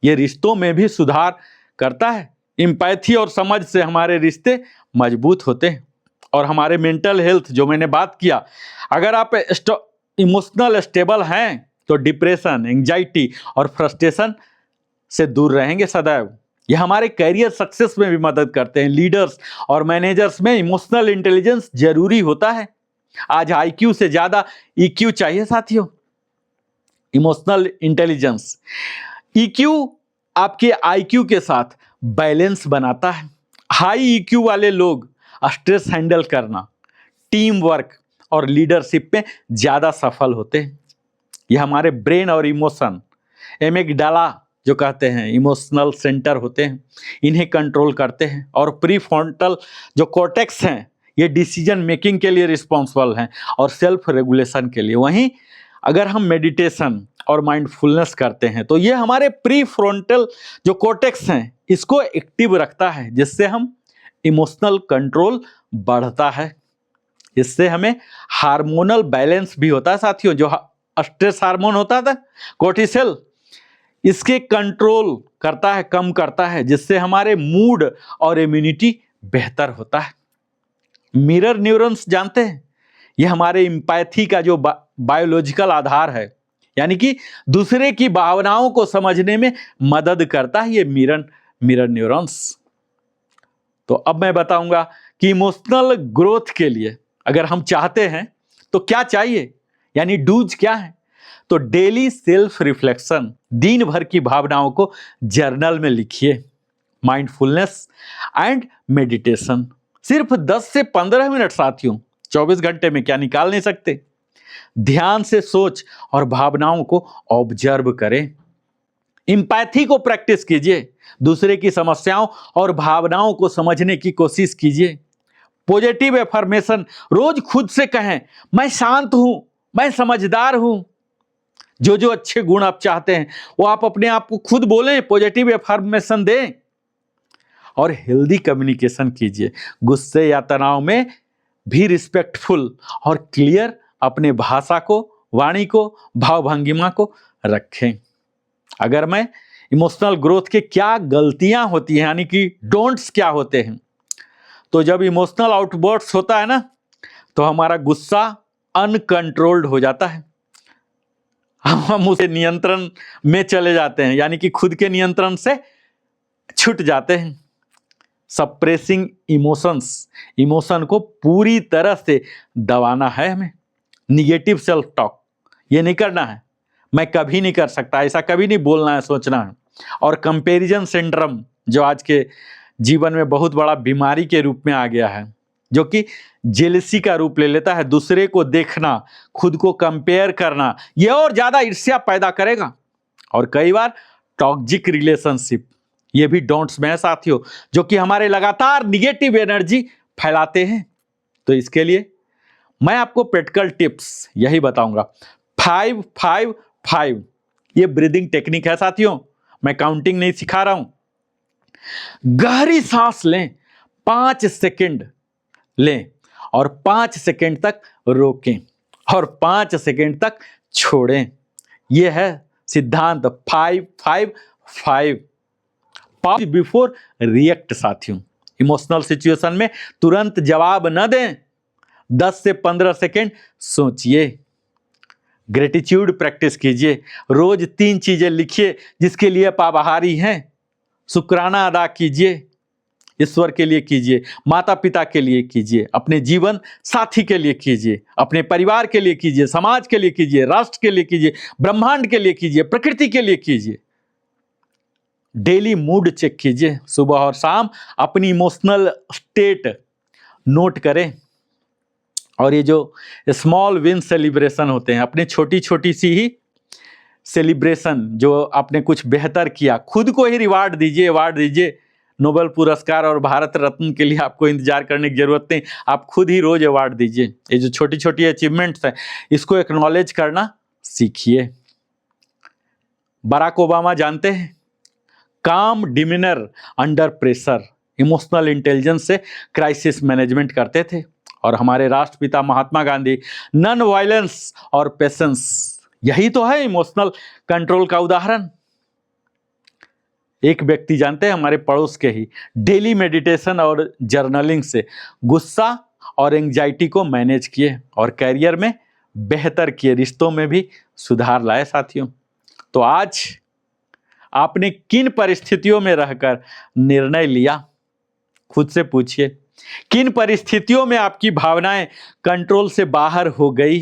ये रिश्तों में भी सुधार करता है। एम्पैथी और समझ से हमारे रिश्ते मजबूत होते हैं और हमारे मेंटल हेल्थ, जो मैंने बात किया, अगर आप इमोशनल स्टेबल हैं तो डिप्रेशन, एंजाइटी और फ्रस्ट्रेशन से दूर रहेंगे सदैव। यह हमारे करियर सक्सेस में भी मदद करते हैं। लीडर्स और मैनेजर्स में इमोशनल इंटेलिजेंस जरूरी होता है। आज आईक्यू से ज्यादा ईक्यू चाहिए साथियों। इमोशनल इंटेलिजेंस, ईक्यू आपके आईक्यू के साथ बैलेंस बनाता है। हाई ईक्यू वाले लोग स्ट्रेस हैंडल करना, टीम वर्क और लीडरशिप में ज्यादा सफल होते हैं। यह हमारे ब्रेन और इमोशन, एमिगडाला जो कहते हैं, इमोशनल सेंटर होते हैं, इन्हें कंट्रोल करते हैं। और प्रीफ्रंटल जो कॉर्टेक्स हैं, ये डिसीजन मेकिंग के लिए रिस्पॉन्सिबल हैं और सेल्फ रेगुलेशन के लिए। वहीं अगर हम मेडिटेशन और माइंडफुलनेस करते हैं तो ये हमारे प्रीफ्रंटल जो कॉर्टेक्स हैं, इसको एक्टिव रखता है, जिससे हम इमोशनल कंट्रोल बढ़ता है। इससे हमें हार्मोनल बैलेंस भी होता है साथियों। जो स्ट्रेस हार्मोन होता था कोर्टिसोल, इसके कंट्रोल करता है, कम करता है, जिससे हमारे मूड और इम्यूनिटी बेहतर होता है। मिरर न्यूरॉन्स जानते हैं, यह हमारे एम्पैथी का जो बायोलॉजिकल आधार है, यानी कि दूसरे की भावनाओं को समझने में मदद करता है ये मिरर न्यूरॉन्स। तो अब मैं बताऊंगा कि इमोशनल ग्रोथ के लिए अगर हम चाहते हैं तो क्या चाहिए, यानी डूज क्या है। तो डेली सेल्फ रिफ्लेक्शन, दिन भर की भावनाओं को जर्नल में लिखिए। माइंडफुलनेस एंड मेडिटेशन, सिर्फ 10 से 15 मिनट साथियों, 24 घंटे में क्या निकाल नहीं सकते। ध्यान से सोच और भावनाओं को ऑब्जर्व करें। एम्पैथी को प्रैक्टिस कीजिए, दूसरे की समस्याओं और भावनाओं को समझने की कोशिश कीजिए। पॉजिटिव एफर्मेशन रोज खुद से कहें, मैं शांत हूं, मैं समझदार हूं। जो जो अच्छे गुण आप चाहते हैं वो आप अपने आप को खुद बोलें, पॉजिटिव एफर्मेशन दें। और हेल्दी कम्युनिकेशन कीजिए। गुस्से या तनाव में भी रिस्पेक्टफुल और क्लियर अपने भाषा को, वाणी को, भाव भंगिमा को रखें। अगर मैं इमोशनल ग्रोथ के क्या गलतियां होती हैं, यानी कि डोंट्स क्या होते हैं, तो जब इमोशनल आउटबर्स्ट होता है ना, तो हमारा गुस्सा अनकंट्रोल्ड हो जाता है। हम उसे नियंत्रण में चले जाते हैं, यानी कि खुद के नियंत्रण से छूट जाते हैं। सप्रेसिंग इमोशंस, इमोशन को पूरी तरह से दबाना है हमें। निगेटिव सेल्फ टॉक ये नहीं करना है, मैं कभी नहीं कर सकता, ऐसा कभी नहीं बोलना है, सोचना है। और कंपैरिजन सिंड्रोम जो आज के जीवन में बहुत बड़ा बीमारी के रूप में आ गया है, जो कि जेलसी का रूप ले लेता है। दूसरे को देखना, खुद को कंपेयर करना, यह और ज्यादा ईर्ष्या पैदा करेगा। और कई बार टॉक्सिक रिलेशनशिप, ये भी डोंट्स में है साथियों, जो कि हमारे लगातार निगेटिव एनर्जी फैलाते हैं। तो इसके लिए मैं आपको प्रैक्टिकल टिप्स यही बताऊंगा। 5-5-5 ये ब्रीदिंग टेक्निक है साथियों, मैं काउंटिंग नहीं सिखा रहा हूं। गहरी सांस लें, 5 सेकंड लें और 5 सेकंड तक रोकें और 5 सेकंड तक छोड़ें। यह है सिद्धांत 5-5-5। पॉज बिफोर रिएक्ट साथियों, इमोशनल सिचुएशन में तुरंत जवाब न दें, 10 से 15 सेकंड सोचिए। ग्रेटिट्यूड प्रैक्टिस कीजिए, रोज 3 चीजें लिखिए जिसके लिए आप आभारी हैं। शुक्राना अदा कीजिए, ईश्वर के लिए कीजिए, माता पिता के लिए कीजिए, अपने जीवन साथी के लिए कीजिए, अपने परिवार के लिए कीजिए, समाज के लिए कीजिए, राष्ट्र के लिए कीजिए, ब्रह्मांड के लिए कीजिए, प्रकृति के लिए कीजिए। डेली मूड चेक कीजिए, सुबह और शाम अपनी इमोशनल स्टेट नोट करें। और ये जो स्मॉल विन सेलिब्रेशन होते हैं, अपने छोटी छोटी सी ही सेलिब्रेशन, जो आपने कुछ बेहतर किया, खुद को ही रिवार्ड दीजिए, अवार्ड दीजिए। नोबेल पुरस्कार और भारत रत्न के लिए आपको इंतजार करने की जरूरत नहीं, आप खुद ही रोज अवार्ड दीजिए। ये जो छोटी छोटी अचीवमेंट्स हैं, इसको एक्नॉलेज करना सीखिए। बराक ओबामा जानते हैं, काम de Minaur under pressure, emotional intelligence से क्राइसिस मैनेजमेंट करते थे। और हमारे राष्ट्रपिता महात्मा गांधी नॉन वायलेंस और पेशेंस, यही तो है इमोशनल कंट्रोल का उदाहरण। एक व्यक्ति जानते हैं हमारे पड़ोस के ही, डेली मेडिटेशन और जर्नलिंग से गुस्सा और एंजाइटी को मैनेज किए और कैरियर में बेहतर किए, रिश्तों में भी सुधार लाए साथियों। तो आज आपने किन परिस्थितियों में रहकर निर्णय लिया, खुद से पूछिए। किन परिस्थितियों में आपकी भावनाएं कंट्रोल से बाहर हो गई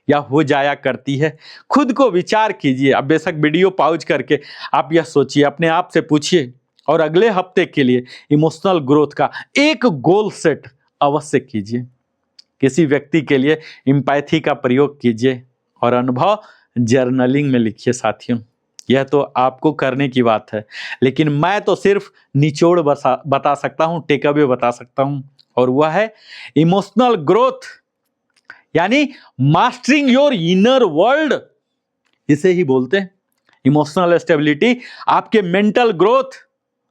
या हो जाया करती है, खुद को विचार कीजिए। अब बेशक वीडियो पॉज करके आप यह सोचिए, अपने आप से पूछिए और अगले हफ्ते के लिए इमोशनल ग्रोथ का एक गोल सेट अवश्य कीजिए। किसी व्यक्ति के लिए एम्पैथी का प्रयोग कीजिए और अनुभव जर्नलिंग में लिखिए साथियों। यह तो आपको करने की बात है, लेकिन मैं तो सिर्फ निचोड़ बता सकता हूं, टेक अवे बता सकता हूं, और वह है इमोशनल ग्रोथ यानी मास्टरिंग योर इनर वर्ल्ड, इसे ही बोलते हैं। इमोशनल स्टेबिलिटी आपके मेंटल ग्रोथ,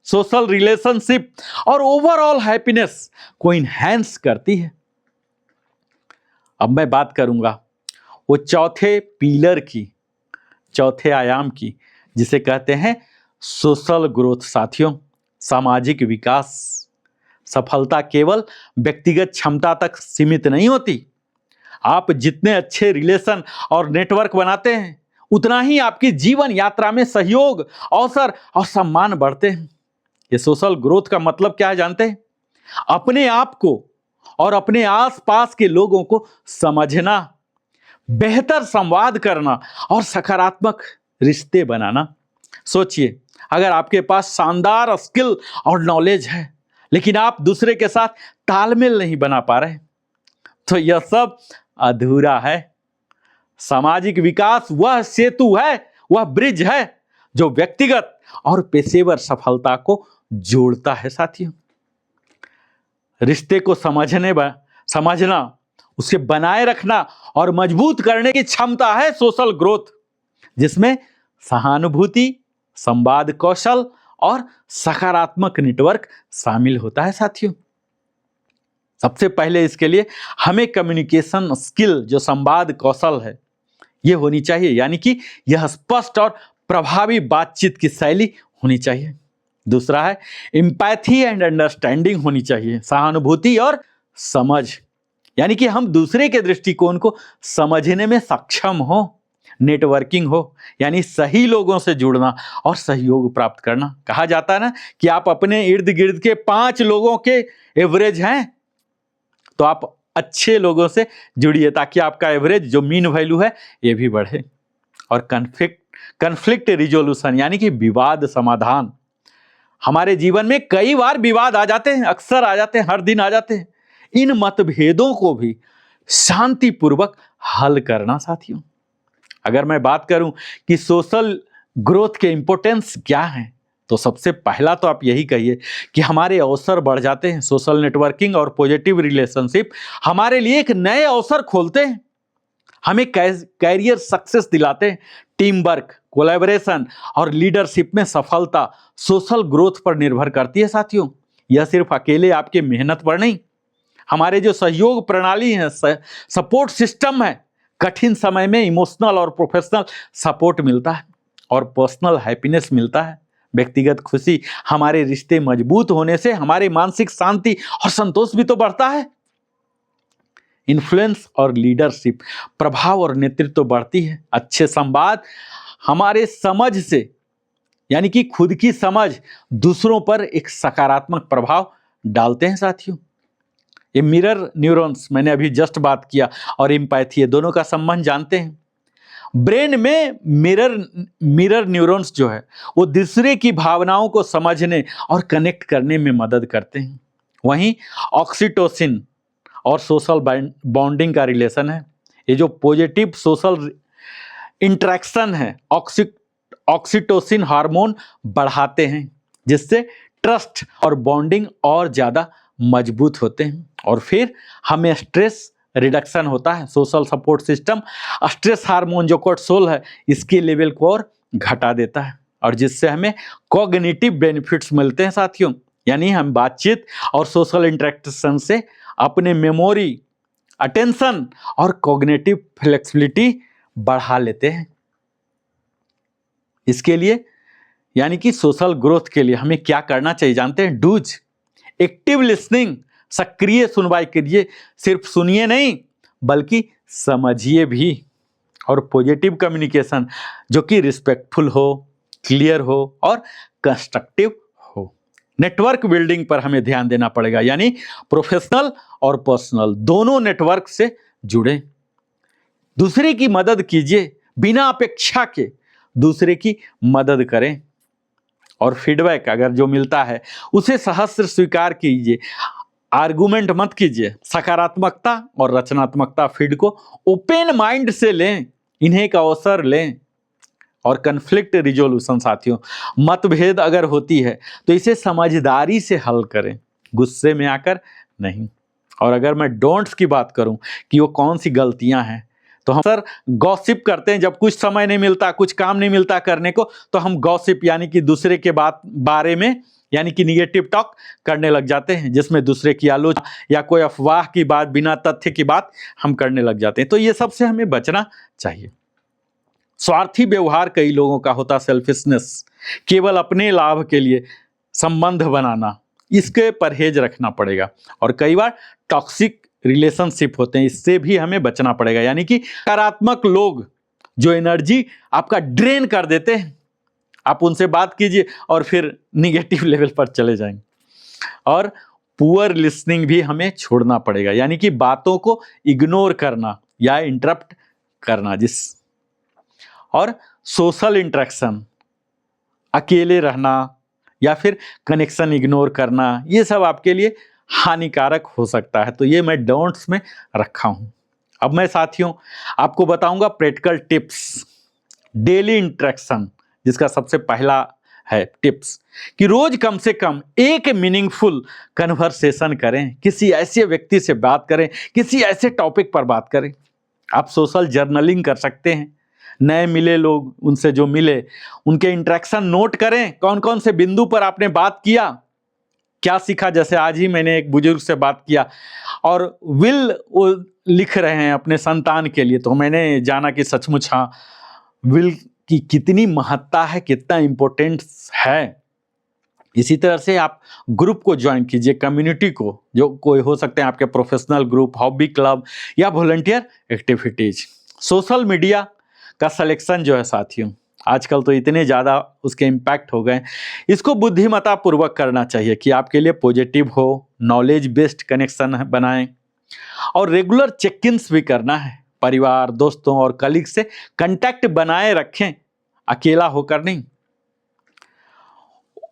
सोशल रिलेशनशिप और ओवरऑल हैप्पीनेस को इनहैंस करती है। अब मैं बात करूंगा वो चौथे पिलर की, चौथे आयाम की, जिसे कहते हैं सोशल ग्रोथ साथियों, सामाजिक विकास। सफलता केवल व्यक्तिगत क्षमता तक सीमित नहीं होती। आप जितने अच्छे रिलेशन और नेटवर्क बनाते हैं, उतना ही आपकी जीवन यात्रा में सहयोग, अवसर और सम्मान बढ़ते हैं। ये सोशल ग्रोथ का मतलब क्या है जानते हैं? अपने आप को और अपने आसपास के लोगों को समझना, बेहतर संवाद करना और सकारात्मक रिश्ते बनाना। सोचिए, अगर आपके पास शानदार स्किल और नॉलेज है, लेकिन आप दूसरे के साथ तालमेल नहीं बना पा रहे, तो यह सब अधूरा है। सामाजिक विकास वह सेतु है, वह ब्रिज है जो व्यक्तिगत और पेशेवर सफलता को जोड़ता है साथियों। रिश्ते को समझना, उसे बनाए रखना और मजबूत करने की क्षमता है सोशल ग्रोथ, जिसमें सहानुभूति, संवाद कौशल और सकारात्मक नेटवर्क शामिल होता है साथियों। सबसे पहले इसके लिए हमें कम्युनिकेशन स्किल, जो संवाद कौशल है, यह होनी चाहिए, यानी कि यह स्पष्ट और प्रभावी बातचीत की शैली होनी चाहिए। दूसरा है एम्पैथी एंड अंडरस्टैंडिंग होनी चाहिए, सहानुभूति और समझ, यानी कि हम दूसरे के दृष्टिकोण को समझने में सक्षम हो। नेटवर्किंग हो, यानी सही लोगों से जुड़ना और सहयोग प्राप्त करना। कहा जाता है ना कि आप अपने इर्द गिर्द के 5 लोगों के एवरेज हैं, तो आप अच्छे लोगों से जुड़िए ताकि आपका एवरेज, जो मीन वैल्यू है, ये भी बढ़े। और कन्फ्लिक्ट रिजोल्यूशन, यानी कि विवाद समाधान। हमारे जीवन में कई बार विवाद आ जाते हैं, अक्सर आ जाते हैं, हर दिन आ जाते हैं। इन मतभेदों को भी शांतिपूर्वक हल करना साथियों। अगर मैं बात करूं कि सोशल ग्रोथ के इंपॉर्टेंस क्या है, तो सबसे पहला तो आप यही कहिए कि हमारे अवसर बढ़ जाते हैं। सोशल नेटवर्किंग और पॉजिटिव रिलेशनशिप हमारे लिए एक नए अवसर खोलते हैं, हमें कैरियर सक्सेस दिलाते हैं। टीम वर्क, कोलैबोरेशन और लीडरशिप में सफलता सोशल ग्रोथ पर निर्भर करती है साथियों। यह सिर्फ अकेले आपके मेहनत पर नहीं, हमारे जो सहयोग प्रणाली है, सपोर्ट सिस्टम है, कठिन समय में इमोशनल और प्रोफेशनल सपोर्ट मिलता है और पर्सनल हैप्पीनेस मिलता है, व्यक्तिगत खुशी। हमारे रिश्ते मजबूत होने से हमारी मानसिक शांति और संतोष भी तो बढ़ता है। इन्फ्लुएंस और लीडरशिप, प्रभाव और नेतृत्व बढ़ती है। अच्छे संवाद हमारे समझ से, यानी कि खुद की समझ, दूसरों पर एक सकारात्मक प्रभाव डालते हैं साथियों। ये मिरर न्यूरॉन्स, मैंने अभी जस्ट बात किया, और एम्पैथी, दोनों का संबंध जानते हैं। ब्रेन में मिरर न्यूरॉन्स जो है, वो दूसरे की भावनाओं को समझने और कनेक्ट करने में मदद करते हैं। वहीं ऑक्सीटोसिन और सोशल बॉन्डिंग का रिलेशन है। ये जो पॉजिटिव सोशल इंटरेक्शन है, ऑक्सीटोसिन हार्मोन बढ़ाते हैं, जिससे ट्रस्ट और बॉन्डिंग और ज़्यादा मजबूत होते हैं। और फिर हमें स्ट्रेस रिडक्शन होता है। Social support system stress hormone जो कोर्टिसोल है, इसके लेवल को और घटा देता है और जिससे हमें कॉग्निटिव बेनिफिट्स मिलते हैं साथियों। यानी हम बातचीत और सोशल इंटरेक्शन से अपने मेमोरी, अटेंशन और कॉग्निटिव फ्लेक्सिबिलिटी बढ़ा लेते हैं। इसके लिए यानी कि सोशल ग्रोथ के लिए हमें क्या करना चाहिए जानते हैं? डूज एक्टिव लिसनिंग, सक्रिय सुनवाई कीजिए, सिर्फ सुनिए नहीं बल्कि समझिए भी। और पॉजिटिव कम्युनिकेशन जो कि रिस्पेक्टफुल हो, क्लियर हो और कंस्ट्रक्टिव हो। नेटवर्क बिल्डिंग पर हमें ध्यान देना पड़ेगा, यानी प्रोफेशनल और पर्सनल दोनों नेटवर्क से जुड़े। दूसरे की मदद कीजिए, बिना अपेक्षा के दूसरे की मदद करें। और फीडबैक अगर जो मिलता है उसे सहस्त्र स्वीकार कीजिए, आर्गुमेंट मत कीजिए। सकारात्मकता और रचनात्मकता फीड को ओपन माइंड से लें, इन्हें एक अवसर लें। और कन्फ्लिक्ट रिजोल्यूशन साथियों, मतभेद अगर होती है तो इसे समझदारी से हल करें, गुस्से में आकर नहीं। और अगर मैं डोंट्स की बात करूं कि वो कौन सी गलतियां हैं, तो हम सर गॉसिप करते हैं। जब कुछ समय नहीं मिलता, कुछ काम नहीं मिलता करने को, तो हम गॉसिप यानी कि दूसरे के बारे में यानी कि निगेटिव टॉक करने लग जाते हैं, जिसमें दूसरे की आलोचना या कोई अफवाह की बात, बिना तथ्य की बात हम करने लग जाते हैं। तो ये सबसे हमें बचना चाहिए। स्वार्थी व्यवहार कई लोगों का होता, सेल्फिशनेस, केवल अपने लाभ के लिए संबंध बनाना, इसके परहेज रखना पड़ेगा। और कई बार टॉक्सिक रिलेशनशिप होते हैं, इससे भी हमें बचना पड़ेगा। यानी कि नकारात्मक लोग जो एनर्जी आपका ड्रेन कर देते हैं, आप उनसे बात कीजिए और फिर निगेटिव लेवल पर चले जाएंगे। और पुअर लिसनिंग भी हमें छोड़ना पड़ेगा, यानी कि बातों को इग्नोर करना या इंटरप्ट करना। और सोशल इंटरेक्शन, अकेले रहना या फिर कनेक्शन इग्नोर करना, ये सब आपके लिए हानिकारक हो सकता है। तो ये मैं डोंट्स में रखा हूं। अब मैं साथियों आपको बताऊंगा प्रैक्टिकल टिप्स डेली इंटरेक्शन, जिसका सबसे पहला है टिप्स कि रोज कम से कम एक मीनिंगफुल कन्वर्सेशन करें, किसी ऐसे व्यक्ति से बात करें, किसी ऐसे टॉपिक पर बात करें। आप सोशल जर्नलिंग कर सकते हैं, नए मिले लोग, उनसे जो मिले उनके इंटरेक्शन नोट करें, कौन कौन से बिंदु पर आपने बात किया, क्या सीखा। जैसे आज ही मैंने एक बुजुर्ग से बात किया और विल वो लिख रहे हैं अपने संतान के लिए, तो मैंने जाना कि सचमुच हाँ, विल की कितनी महत्ता है, कितना इंपॉर्टेंस है। इसी तरह से आप ग्रुप को ज्वाइन कीजिए, कम्युनिटी को, जो कोई हो सकते हैं आपके प्रोफेशनल ग्रुप, हॉबी क्लब या वॉलंटियर एक्टिविटीज। सोशल मीडिया का सिलेक्शन जो है साथियों, आजकल तो इतने ज़्यादा उसके इम्पैक्ट हो गए, इसको बुद्धिमत्ता पूर्वक करना चाहिए कि आपके लिए पॉजिटिव हो, नॉलेज बेस्ड कनेक्शन बनाएं। और रेगुलर चेक इन्स भी करना है, परिवार, दोस्तों और कलीग से कांटेक्ट बनाए रखें, अकेला होकर नहीं।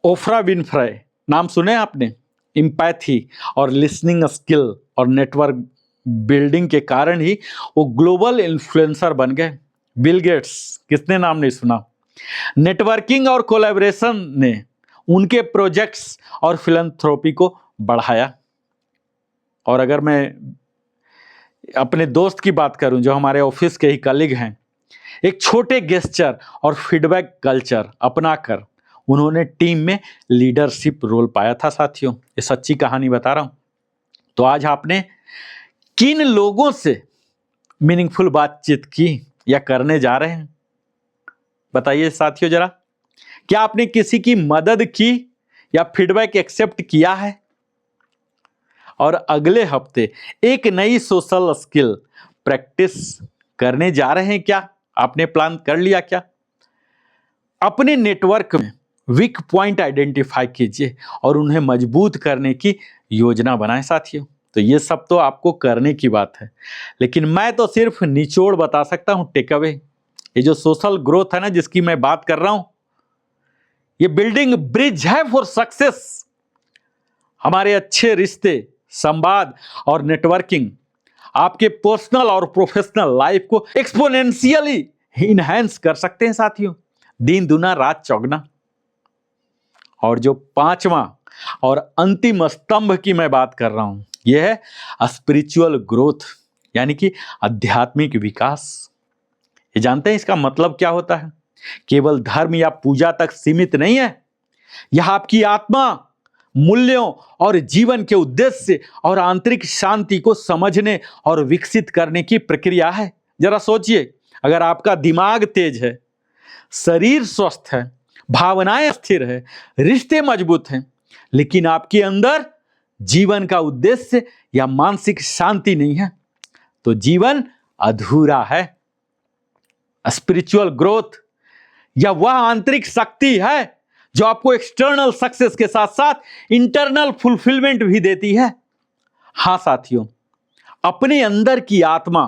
ओफ्रा विनफ्रे नाम सुने आपने? एम्पैथी और लिसनिंग स्किल और नेटवर्क बिल्डिंग के कारण ही वो ग्लोबल इन्फ्लुएंसर बन गए। बिल गेट्स, किसने नाम नहीं सुना? नेटवर्किंग और कोलैबोरेशन ने उनके प्रोजेक्ट्स और फिलैंथ्रोपी को बढ़ाया। और अगर मैं अपने दोस्त की बात करूं जो हमारे ऑफिस के ही कलीग हैं, एक छोटे गेस्चर और फीडबैक कल्चर अपनाकर उन्होंने टीम में लीडरशिप रोल पाया था साथियों। ये सच्ची कहानी बता रहा हूं। तो आज आपने किन लोगों से मीनिंगफुल बातचीत की या करने जा रहे हैं, बताइए साथियों जरा। क्या आपने किसी की मदद की या फीडबैक एक्सेप्ट किया है? और अगले हफ्ते एक नई सोशल स्किल प्रैक्टिस करने जा रहे हैं क्या? आपने प्लान कर लिया क्या? अपने नेटवर्क में वीक पॉइंट आइडेंटिफाई कीजिए और उन्हें मजबूत करने की योजना बनाएं साथियों। तो ये सब तो आपको करने की बात है, लेकिन मैं तो सिर्फ निचोड़ बता सकता हूं, टेक अवे। ये जो सोशल ग्रोथ है ना जिसकी मैं बात कर रहा हूं, ये बिल्डिंग ब्रिज है फॉर सक्सेस। हमारे अच्छे रिश्ते, संवाद और नेटवर्किंग आपके पर्सनल और प्रोफेशनल लाइफ को एक्सपोनेंशियली इनहैंस कर सकते हैं साथियों। दिन दुना रात चौगुना। और जो पांचवा और अंतिम स्तंभ की मैं बात कर रहा हूं, यह है स्पिरिचुअल ग्रोथ, यानी कि आध्यात्मिक विकास। ये जानते हैं इसका मतलब क्या होता है? केवल धर्म या पूजा तक सीमित नहीं है। यह आपकी आत्मा, मूल्यों और जीवन के उद्देश्य और आंतरिक शांति को समझने और विकसित करने की प्रक्रिया है। जरा सोचिए, अगर आपका दिमाग तेज है, शरीर स्वस्थ है, भावनाएं स्थिर है, रिश्ते मजबूत हैं, लेकिन आपके अंदर जीवन का उद्देश्य या मानसिक शांति नहीं है, तो जीवन अधूरा है। स्पिरिचुअल ग्रोथ या वह आंतरिक शक्ति है जो आपको एक्सटर्नल सक्सेस के साथ साथ इंटरनल फुलफिलमेंट भी देती है। हां साथियों, अपने अंदर की आत्मा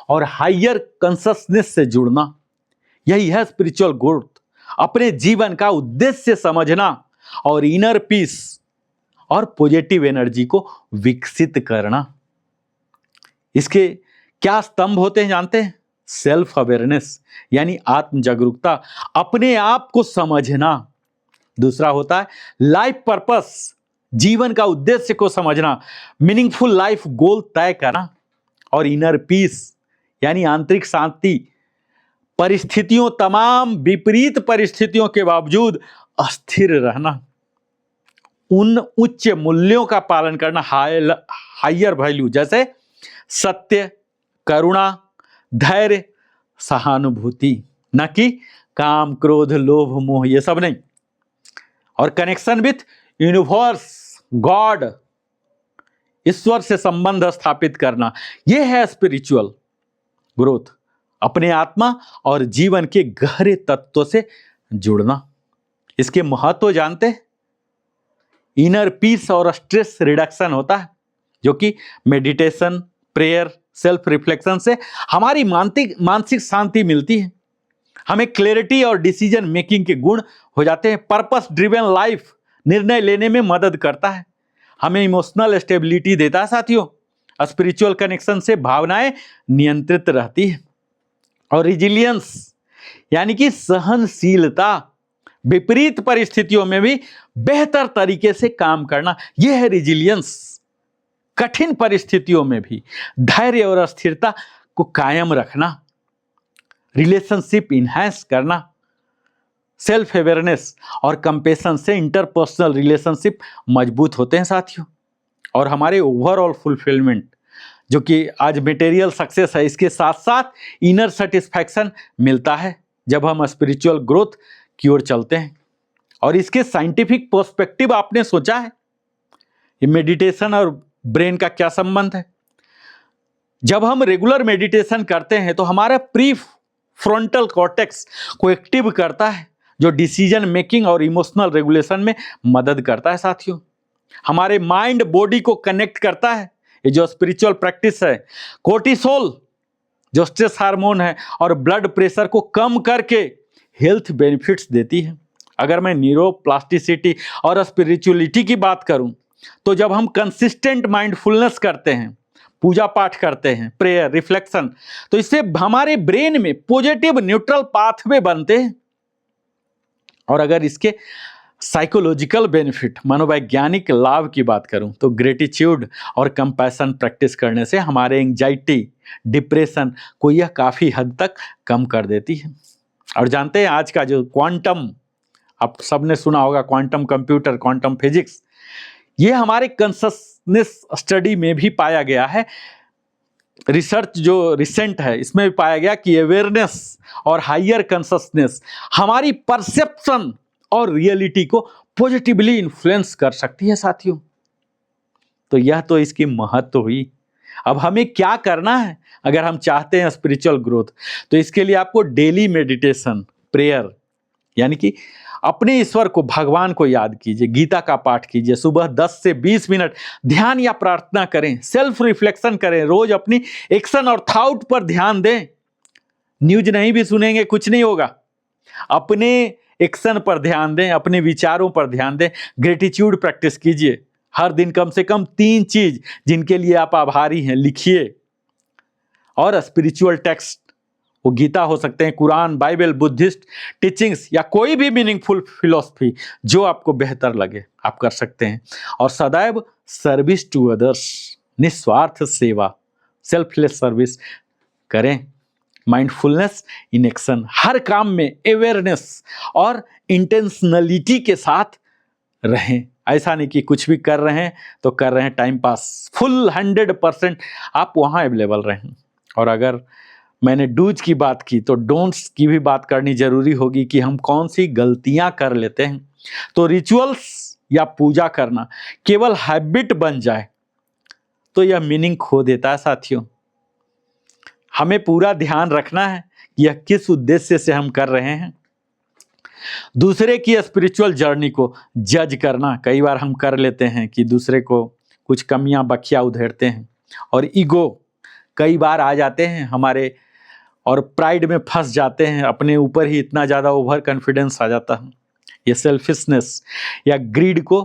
और हायर कॉन्शसनेस से जुड़ना, यही है स्पिरिचुअल ग्रोथ। अपने जीवन का उद्देश्य समझना और इनर पीस और पॉजिटिव एनर्जी को विकसित करना। इसके क्या स्तंभ होते हैं जानते हैं? सेल्फ अवेयरनेस यानी आत्म जागरूकता, अपने आप को समझना। दूसरा होता है लाइफ पर्पस, जीवन का उद्देश्य को समझना, मीनिंगफुल लाइफ गोल तय करना। और इनर पीस यानी आंतरिक शांति, परिस्थितियों, तमाम विपरीत परिस्थितियों के बावजूद अस्थिर रहना, उन उच्च मूल्यों का पालन करना, हायर वैल्यू, जैसे सत्य, करुणा, धैर्य, सहानुभूति, न कि काम, क्रोध, लोभ, मोह, ये सब नहीं। और कनेक्शन विथ यूनिवर्स, गॉड, ईश्वर से संबंध स्थापित करना, यह है स्पिरिचुअल ग्रोथ। अपने आत्मा और जीवन के गहरे तत्वों से जुड़ना। इसके महत्व जानते हैं? इनर पीस और स्ट्रेस रिडक्शन होता है, जो कि मेडिटेशन, प्रेयर, सेल्फ रिफ्लेक्शन से हमारी मानसिक शांति मिलती है। हमें क्लैरिटी और डिसीजन मेकिंग के गुण हो जाते हैं। पर्पस ड्रिवन लाइफ निर्णय लेने में मदद करता है। हमें इमोशनल स्टेबिलिटी देता है साथियों। स्पिरिचुअल कनेक्शन से भावनाएं नियंत्रित रहती है। और रिजिलियंस यानी कि सहनशीलता, विपरीत परिस्थितियों में भी बेहतर तरीके से काम करना, यह है रिजिलियंस। कठिन परिस्थितियों में भी धैर्य और स्थिरता को कायम रखना, रिलेशनशिप इनहैंस करना, सेल्फ अवेयरनेस और कंपैशन से इंटरपर्सनल रिलेशनशिप मजबूत होते हैं साथियों। और हमारे ओवरऑल फुलफिलमेंट, जो कि आज मटेरियल सक्सेस है, इसके साथ साथ इनर सेटिस्फैक्शन मिलता है जब हम स्पिरिचुअल ग्रोथ की ओर चलते हैं। और इसके साइंटिफिक पर्सपेक्टिव आपने सोचा है, ये मेडिटेशन और ब्रेन का क्या संबंध है? जब हम रेगुलर मेडिटेशन करते हैं तो हमारा प्री फ्रंटल कॉर्टेक्स को एक्टिव करता है, जो डिसीजन मेकिंग और इमोशनल रेगुलेशन में मदद करता है साथियों। हमारे माइंड बॉडी को कनेक्ट करता है, ये जो स्पिरिचुअल प्रैक्टिस है। कोर्टिसोल जो स्ट्रेस हार्मोन है और ब्लड प्रेशर को कम करके हेल्थ बेनिफिट्स देती है। अगर मैं न्यूरोप्लास्टिसिटी और स्पिरिचुअलिटी की बात करूं, तो जब हम कंसिस्टेंट माइंडफुलनेस करते हैं, पूजा पाठ करते हैं, प्रेयर, रिफ्लेक्शन, तो इससे हमारे ब्रेन में पॉजिटिव न्यूट्रल पाथवे बनते हैं। और अगर इसके साइकोलॉजिकल बेनिफिट, मनोवैज्ञानिक लाभ की बात करूं, तो ग्रेटिट्यूड और कंपैशन प्रैक्टिस करने से हमारे एंजाइटी, डिप्रेशन को यह काफ़ी हद तक कम कर देती है। और जानते हैं आज का जो क्वांटम, आप सबने सुना होगा, क्वांटम कंप्यूटर, क्वांटम फिजिक्स, ये हमारे कॉन्शसनेस स्टडी में भी पाया गया है। रिसर्च जो रिसेंट है, इसमें भी पाया गया कि अवेयरनेस और हायर कॉन्शसनेस हमारी परसेप्शन और रियलिटी को पॉजिटिवली इन्फ्लुएंस कर सकती है साथियों। तो यह तो इसकी महत्व हुई। अब हमें क्या करना है अगर हम चाहते हैं स्पिरिचुअल ग्रोथ? तो इसके लिए आपको डेली मेडिटेशन, प्रेयर, यानी कि अपने ईश्वर को, भगवान को याद कीजिए, गीता का पाठ कीजिए, सुबह 10 से 20 मिनट ध्यान या प्रार्थना करें, सेल्फ रिफ्लेक्शन करें, रोज अपनी एक्शन और थॉट पर ध्यान दें। न्यूज नहीं भी सुनेंगे कुछ नहीं होगा, अपने एक्शन पर ध्यान दें, अपने विचारों पर ध्यान दें। ग्रेटिट्यूड प्रैक्टिस कीजिए, हर दिन कम से कम 3 चीज जिनके लिए आप आभारी हैं लिखिए। और स्पिरिचुअल टेक्स्ट, वो गीता हो सकते हैं, कुरान, बाइबल, बुद्धिस्ट टीचिंग्स या कोई भी मीनिंगफुल फिलॉसफी जो आपको बेहतर लगे आप कर सकते हैं। और सदैव सर्विस टू अदर्स, निस्वार्थ सेवा, सेल्फलेस सर्विस करें। माइंडफुलनेस इन एक्शन, हर काम में अवेयरनेस और इंटेंशनलिटी के साथ रहें। ऐसा नहीं कि कुछ भी कर रहे हैं तो कर रहे हैं टाइम पास, फुल 100% आप वहाँ अवेलेबल रहें। और अगर मैंने डूज की बात की तो डोंट्स की भी बात करनी जरूरी होगी कि हम कौन सी गलतियां कर लेते हैं। तो रिचुअल्स या पूजा करना केवल हैबिट बन जाए तो यह मीनिंग खो देता है साथियों। हमें पूरा ध्यान रखना है कि यह किस उद्देश्य से हम कर रहे हैं। दूसरे की स्पिरिचुअल जर्नी को जज करना कई बार हम कर लेते हैं कि दूसरे को कुछ कमियां बखिया उधेड़ते हैं, और ईगो कई बार आ जाते हैं हमारे, और प्राइड में फंस जाते हैं, अपने ऊपर ही इतना ज़्यादा ओवर कॉन्फिडेंस आ जाता है। ये सेल्फिशनेस या ग्रीड को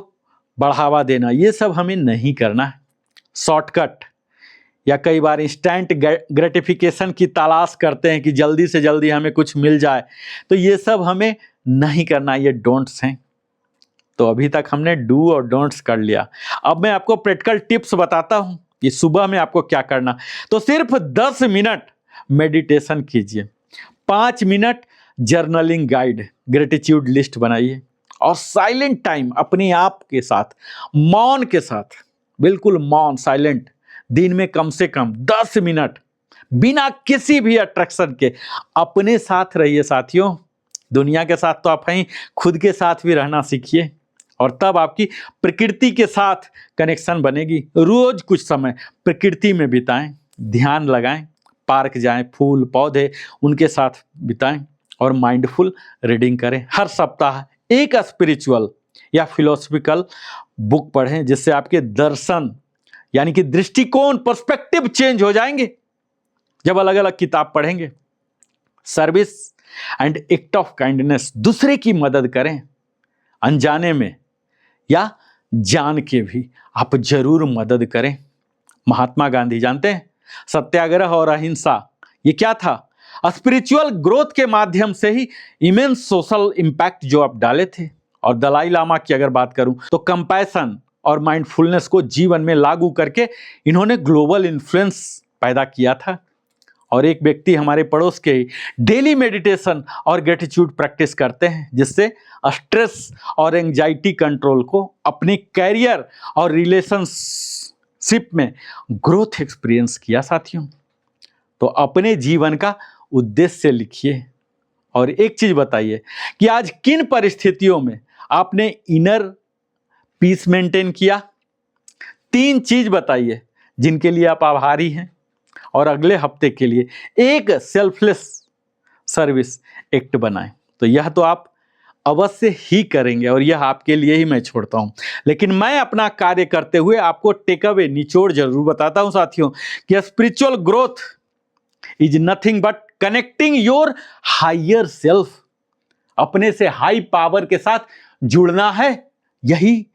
बढ़ावा देना, ये सब हमें नहीं करना है। शॉर्टकट या कई बार इंस्टेंट ग्रेटिफिकेशन की तलाश करते हैं कि जल्दी से जल्दी हमें कुछ मिल जाए, तो ये सब हमें नहीं करना, ये डोंट्स हैं। तो अभी तक हमने डू और डोंट्स कर लिया। अब मैं आपको प्रैक्टिकल टिप्स बताता हूं कि सुबह में आपको क्या करना। तो सिर्फ 10 मिनट मेडिटेशन कीजिए, 5 minute journaling guide gratitude list बनाइए, और साइलेंट टाइम अपने आप के साथ, मौन के साथ, बिल्कुल मौन साइलेंट, दिन में कम से कम 10 मिनट बिना किसी भी अट्रैक्शन के अपने साथ रहिए साथियों। दुनिया के साथ तो आप हैं, खुद के साथ भी रहना सीखिए, और तब आपकी प्रकृति के साथ कनेक्शन बनेगी। रोज कुछ समय प्रकृति में बिताएं, ध्यान लगाएं, पार्क जाएं, फूल पौधे उनके साथ बिताएं, और माइंडफुल रीडिंग करें। हर सप्ताह एक स्पिरिचुअल या फिलोसफिकल बुक पढ़ें, जिससे आपके दर्शन यानी कि दृष्टिकोण, पर्सपेक्टिव चेंज हो जाएंगे जब अलग अलग किताब पढ़ेंगे। Service and act of kindness, दूसरे की मदद करें, अनजाने में या जान के भी आप जरूर मदद करें। महात्मा गांधी जानते हैं, सत्याग्रह और अहिंसा, ये क्या था? स्पिरिचुअल ग्रोथ के माध्यम से ही इमेंस सोशल इंपैक्ट जो आप डाले थे। और दलाई लामा की अगर बात करूं तो कंपैशन और माइंडफुलनेस को जीवन में लागू करके इन्होंने ग्लोबल इन्फ्लुएंस पैदा किया था। और एक व्यक्ति हमारे पड़ोस के डेली मेडिटेशन और ग्रेटिट्यूड प्रैक्टिस करते हैं, जिससे स्ट्रेस और एंजाइटी कंट्रोल को, अपने कैरियर और रिलेशनशिप में ग्रोथ एक्सपीरियंस किया साथियों। तो अपने जीवन का उद्देश्य लिखिए, और एक चीज बताइए कि आज किन परिस्थितियों में आपने इनर पीस मेंटेन किया। 3 चीज बताइए जिनके लिए आप आभारी हैं, और अगले हफ्ते के लिए एक सेल्फलेस सर्विस एक्ट बनाएं। तो यह तो आप अवश्य ही करेंगे, और यह आपके लिए ही मैं छोड़ता हूं। लेकिन मैं अपना कार्य करते हुए आपको टेक अवे, निचोड़ जरूर बताता हूं साथियों, कि spiritual growth is nothing but connecting your higher self. अपने से हाई पावर के साथ जुड़ना है, यही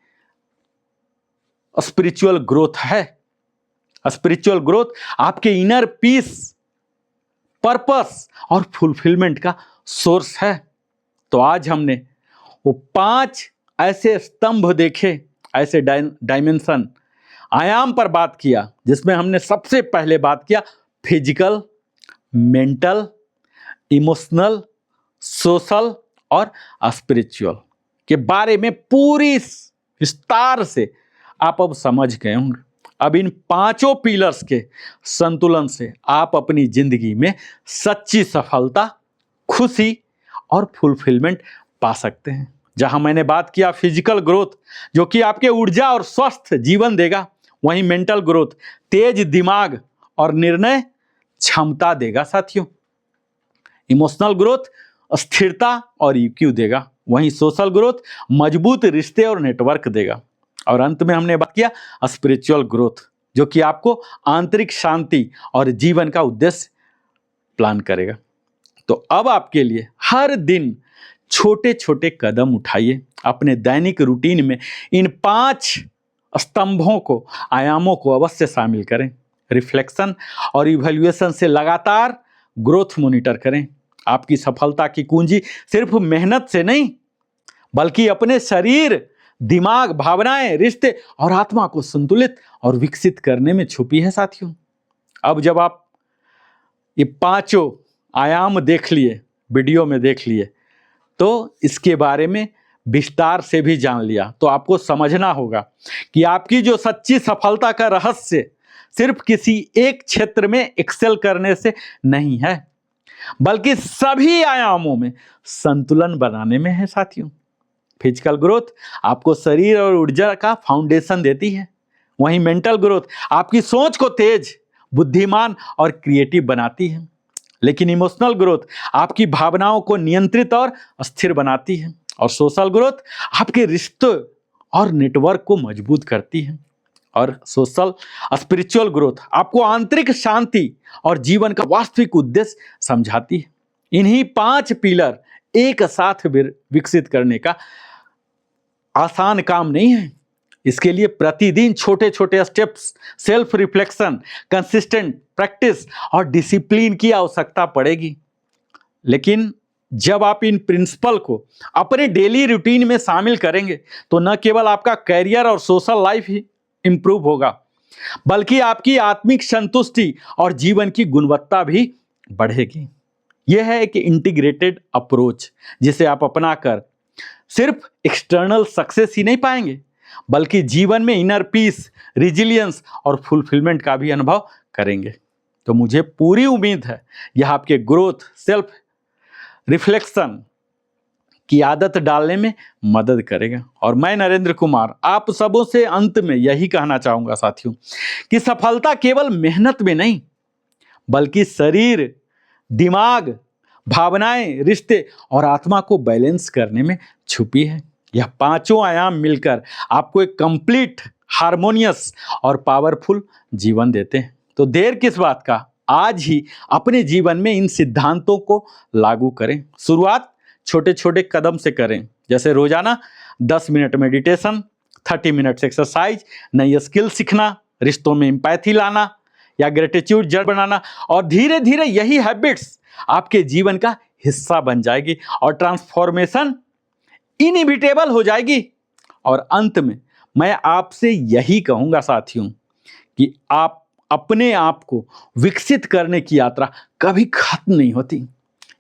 स्पिरिचुअल ग्रोथ है। स्पिरिचुअल ग्रोथ आपके इनर पीस, पर्पस और फुलफिलमेंट का सोर्स है। तो आज हमने वो 5 ऐसे स्तंभ देखे, ऐसे डायमेंशन, आयाम पर बात किया, जिसमें हमने सबसे पहले बात किया फिजिकल, मेंटल, इमोशनल, सोशल और स्पिरिचुअल के बारे में पूरी विस्तार से आप अब समझ गए होंगे। अब इन 5 पिलर्स के संतुलन से आप अपनी जिंदगी में सच्ची सफलता, खुशी और फुलफिलमेंट पा सकते हैं। जहां मैंने बात किया फिजिकल ग्रोथ, जो कि आपके ऊर्जा और स्वस्थ जीवन देगा, वहीं मेंटल ग्रोथ तेज दिमाग और निर्णय क्षमता देगा साथियों। इमोशनल ग्रोथ स्थिरता और ईक्यू देगा, वहीं सोशल ग्रोथ मजबूत रिश्ते और नेटवर्क देगा। और अंत में हमने बात किया स्पिरिचुअल ग्रोथ, जो कि आपको आंतरिक शांति और जीवन का उद्देश्य प्लान करेगा। तो अब आपके लिए हर दिन छोटे छोटे कदम उठाइए, अपने दैनिक रूटीन में इन 5 स्तंभों को, आयामों को अवश्य शामिल करें। रिफ्लेक्शन और इवैल्यूएशन से लगातार ग्रोथ मॉनिटर करें। आपकी सफलता की कुंजी सिर्फ मेहनत से नहीं, बल्कि अपने शरीर, दिमाग, भावनाएं, रिश्ते और आत्मा को संतुलित और विकसित करने में छुपी है साथियों। अब जब आप ये 5 आयाम देख लिए, वीडियो में देख लिए, तो इसके बारे में विस्तार से भी जान लिया, तो आपको समझना होगा कि आपकी जो सच्ची सफलता का रहस्य सिर्फ किसी एक क्षेत्र में एक्सेल करने से नहीं है, बल्कि सभी आयामों में संतुलन बनाने में है साथियों। फिजिकल ग्रोथ आपको शरीर और ऊर्जा का फाउंडेशन देती है, वहीं मेंटल ग्रोथ आपकी सोच को तेज, बुद्धिमान और क्रिएटिव बनाती है। लेकिन इमोशनल ग्रोथ आपकी भावनाओं को नियंत्रित और स्थिर बनाती है, और सोशल ग्रोथ आपके रिश्तों और नेटवर्क को मजबूत करती है, और सोशल स्पिरिचुअल ग्रोथ आपको आंतरिक शांति और जीवन का वास्तविक उद्देश्य समझाती है। इन्हीं 5 पिलर एक साथ विकसित करने का आसान काम नहीं है। इसके लिए प्रतिदिन छोटे छोटे steps, self reflection, consistent practice और डिसिप्लिन की आवश्यकता पड़ेगी। लेकिन जब आप इन प्रिंसिपल को अपने डेली रूटीन में शामिल करेंगे, तो न केवल आपका करियर और सोशल लाइफ ही इंप्रूव होगा, बल्कि आपकी आत्मिक संतुष्टि और जीवन की गुणवत्ता भी बढ़ेगी। यह है एक इंटीग्रेटेड अप्रोच, जिसे आप अपनाकर सिर्फ एक्सटर्नल सक्सेस ही नहीं पाएंगे, बल्कि जीवन में इनर पीस, रिजिलियंस और फुलफिलमेंट का भी अनुभव करेंगे। तो मुझे पूरी उम्मीद है यह आपके ग्रोथ, सेल्फ रिफ्लेक्शन की आदत डालने में मदद करेगा। और मैं नरेंद्र कुमार आप सबों से अंत में यही कहना चाहूँगा साथियों, कि सफलता केवल मेहनत में नहीं, बल्कि शरीर, दिमाग, भावनाएं, रिश्ते और आत्मा को बैलेंस करने में छुपी है। यह 5 आयाम मिलकर आपको एक कंप्लीट, हार्मोनियस और पावरफुल जीवन देते हैं। तो देर किस बात का, आज ही अपने जीवन में इन सिद्धांतों को लागू करें। शुरुआत छोटे छोटे कदम से करें, जैसे रोजाना 10 मिनट मेडिटेशन, 30 मिनट एक्सरसाइज, नई स्किल सीखना, रिश्तों में एम्पैथी लाना या ग्रेटिट्यूड जड़ बनाना, और धीरे धीरे यही हैबिट्स आपके जीवन का हिस्सा बन जाएगी और ट्रांसफॉर्मेशन इनइविटेबल हो जाएगी। और अंत में मैं आपसे यही कहूंगा साथियों, कि आप अपने आप को विकसित करने की यात्रा कभी खत्म नहीं होती।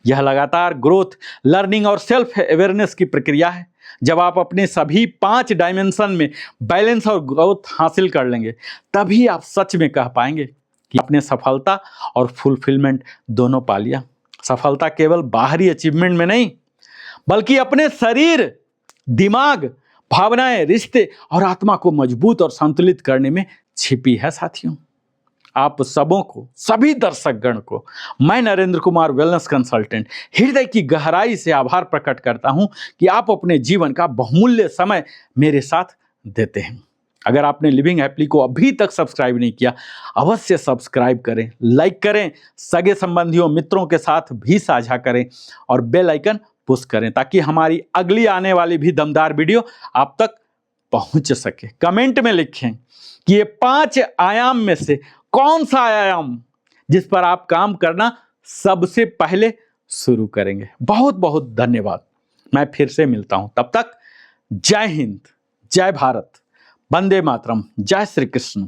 यह लगातार ग्रोथ, लर्निंग और सेल्फ अवेयरनेस की प्रक्रिया है। जब आप अपने सभी 5 डायमेंशन में बैलेंस और ग्रोथ हासिल कर लेंगे, तभी आप सच में कह पाएंगे कि आपने सफलता और फुलफिलमेंट दोनों पा लिया। सफलता केवल बाहरी अचीवमेंट में नहीं, बल्कि अपने शरीर, दिमाग, भावनाएं, रिश्ते और आत्मा को मजबूत और संतुलित करने में छिपी है साथियों। आप सबों को, सभी दर्शकगण को मैं नरेंद्र कुमार वेलनेस कंसल्टेंट हृदय की गहराई से आभार प्रकट करता हूं कि आप अपने जीवन का बहुमूल्य समय मेरे साथ देते हैं। अगर आपने लिविंग हैप्पीली को अभी तक सब्सक्राइब नहीं किया, अवश्य सब्सक्राइब करें, लाइक करें, सगे संबंधियों, मित्रों के साथ भी साझा करें और बेल आइकन पुश करें, ताकि हमारी अगली आने वाली भी दमदार वीडियो आप तक पहुंच सके। कमेंट में लिखें कि ये 5 आयाम में से कौन सा आयाम जिस पर आप काम करना सबसे पहले शुरू करेंगे। बहुत बहुत धन्यवाद। मैं फिर से मिलता हूं, तब तक जय हिंद, जय भारत, वंदे मातरम, जय श्री कृष्ण।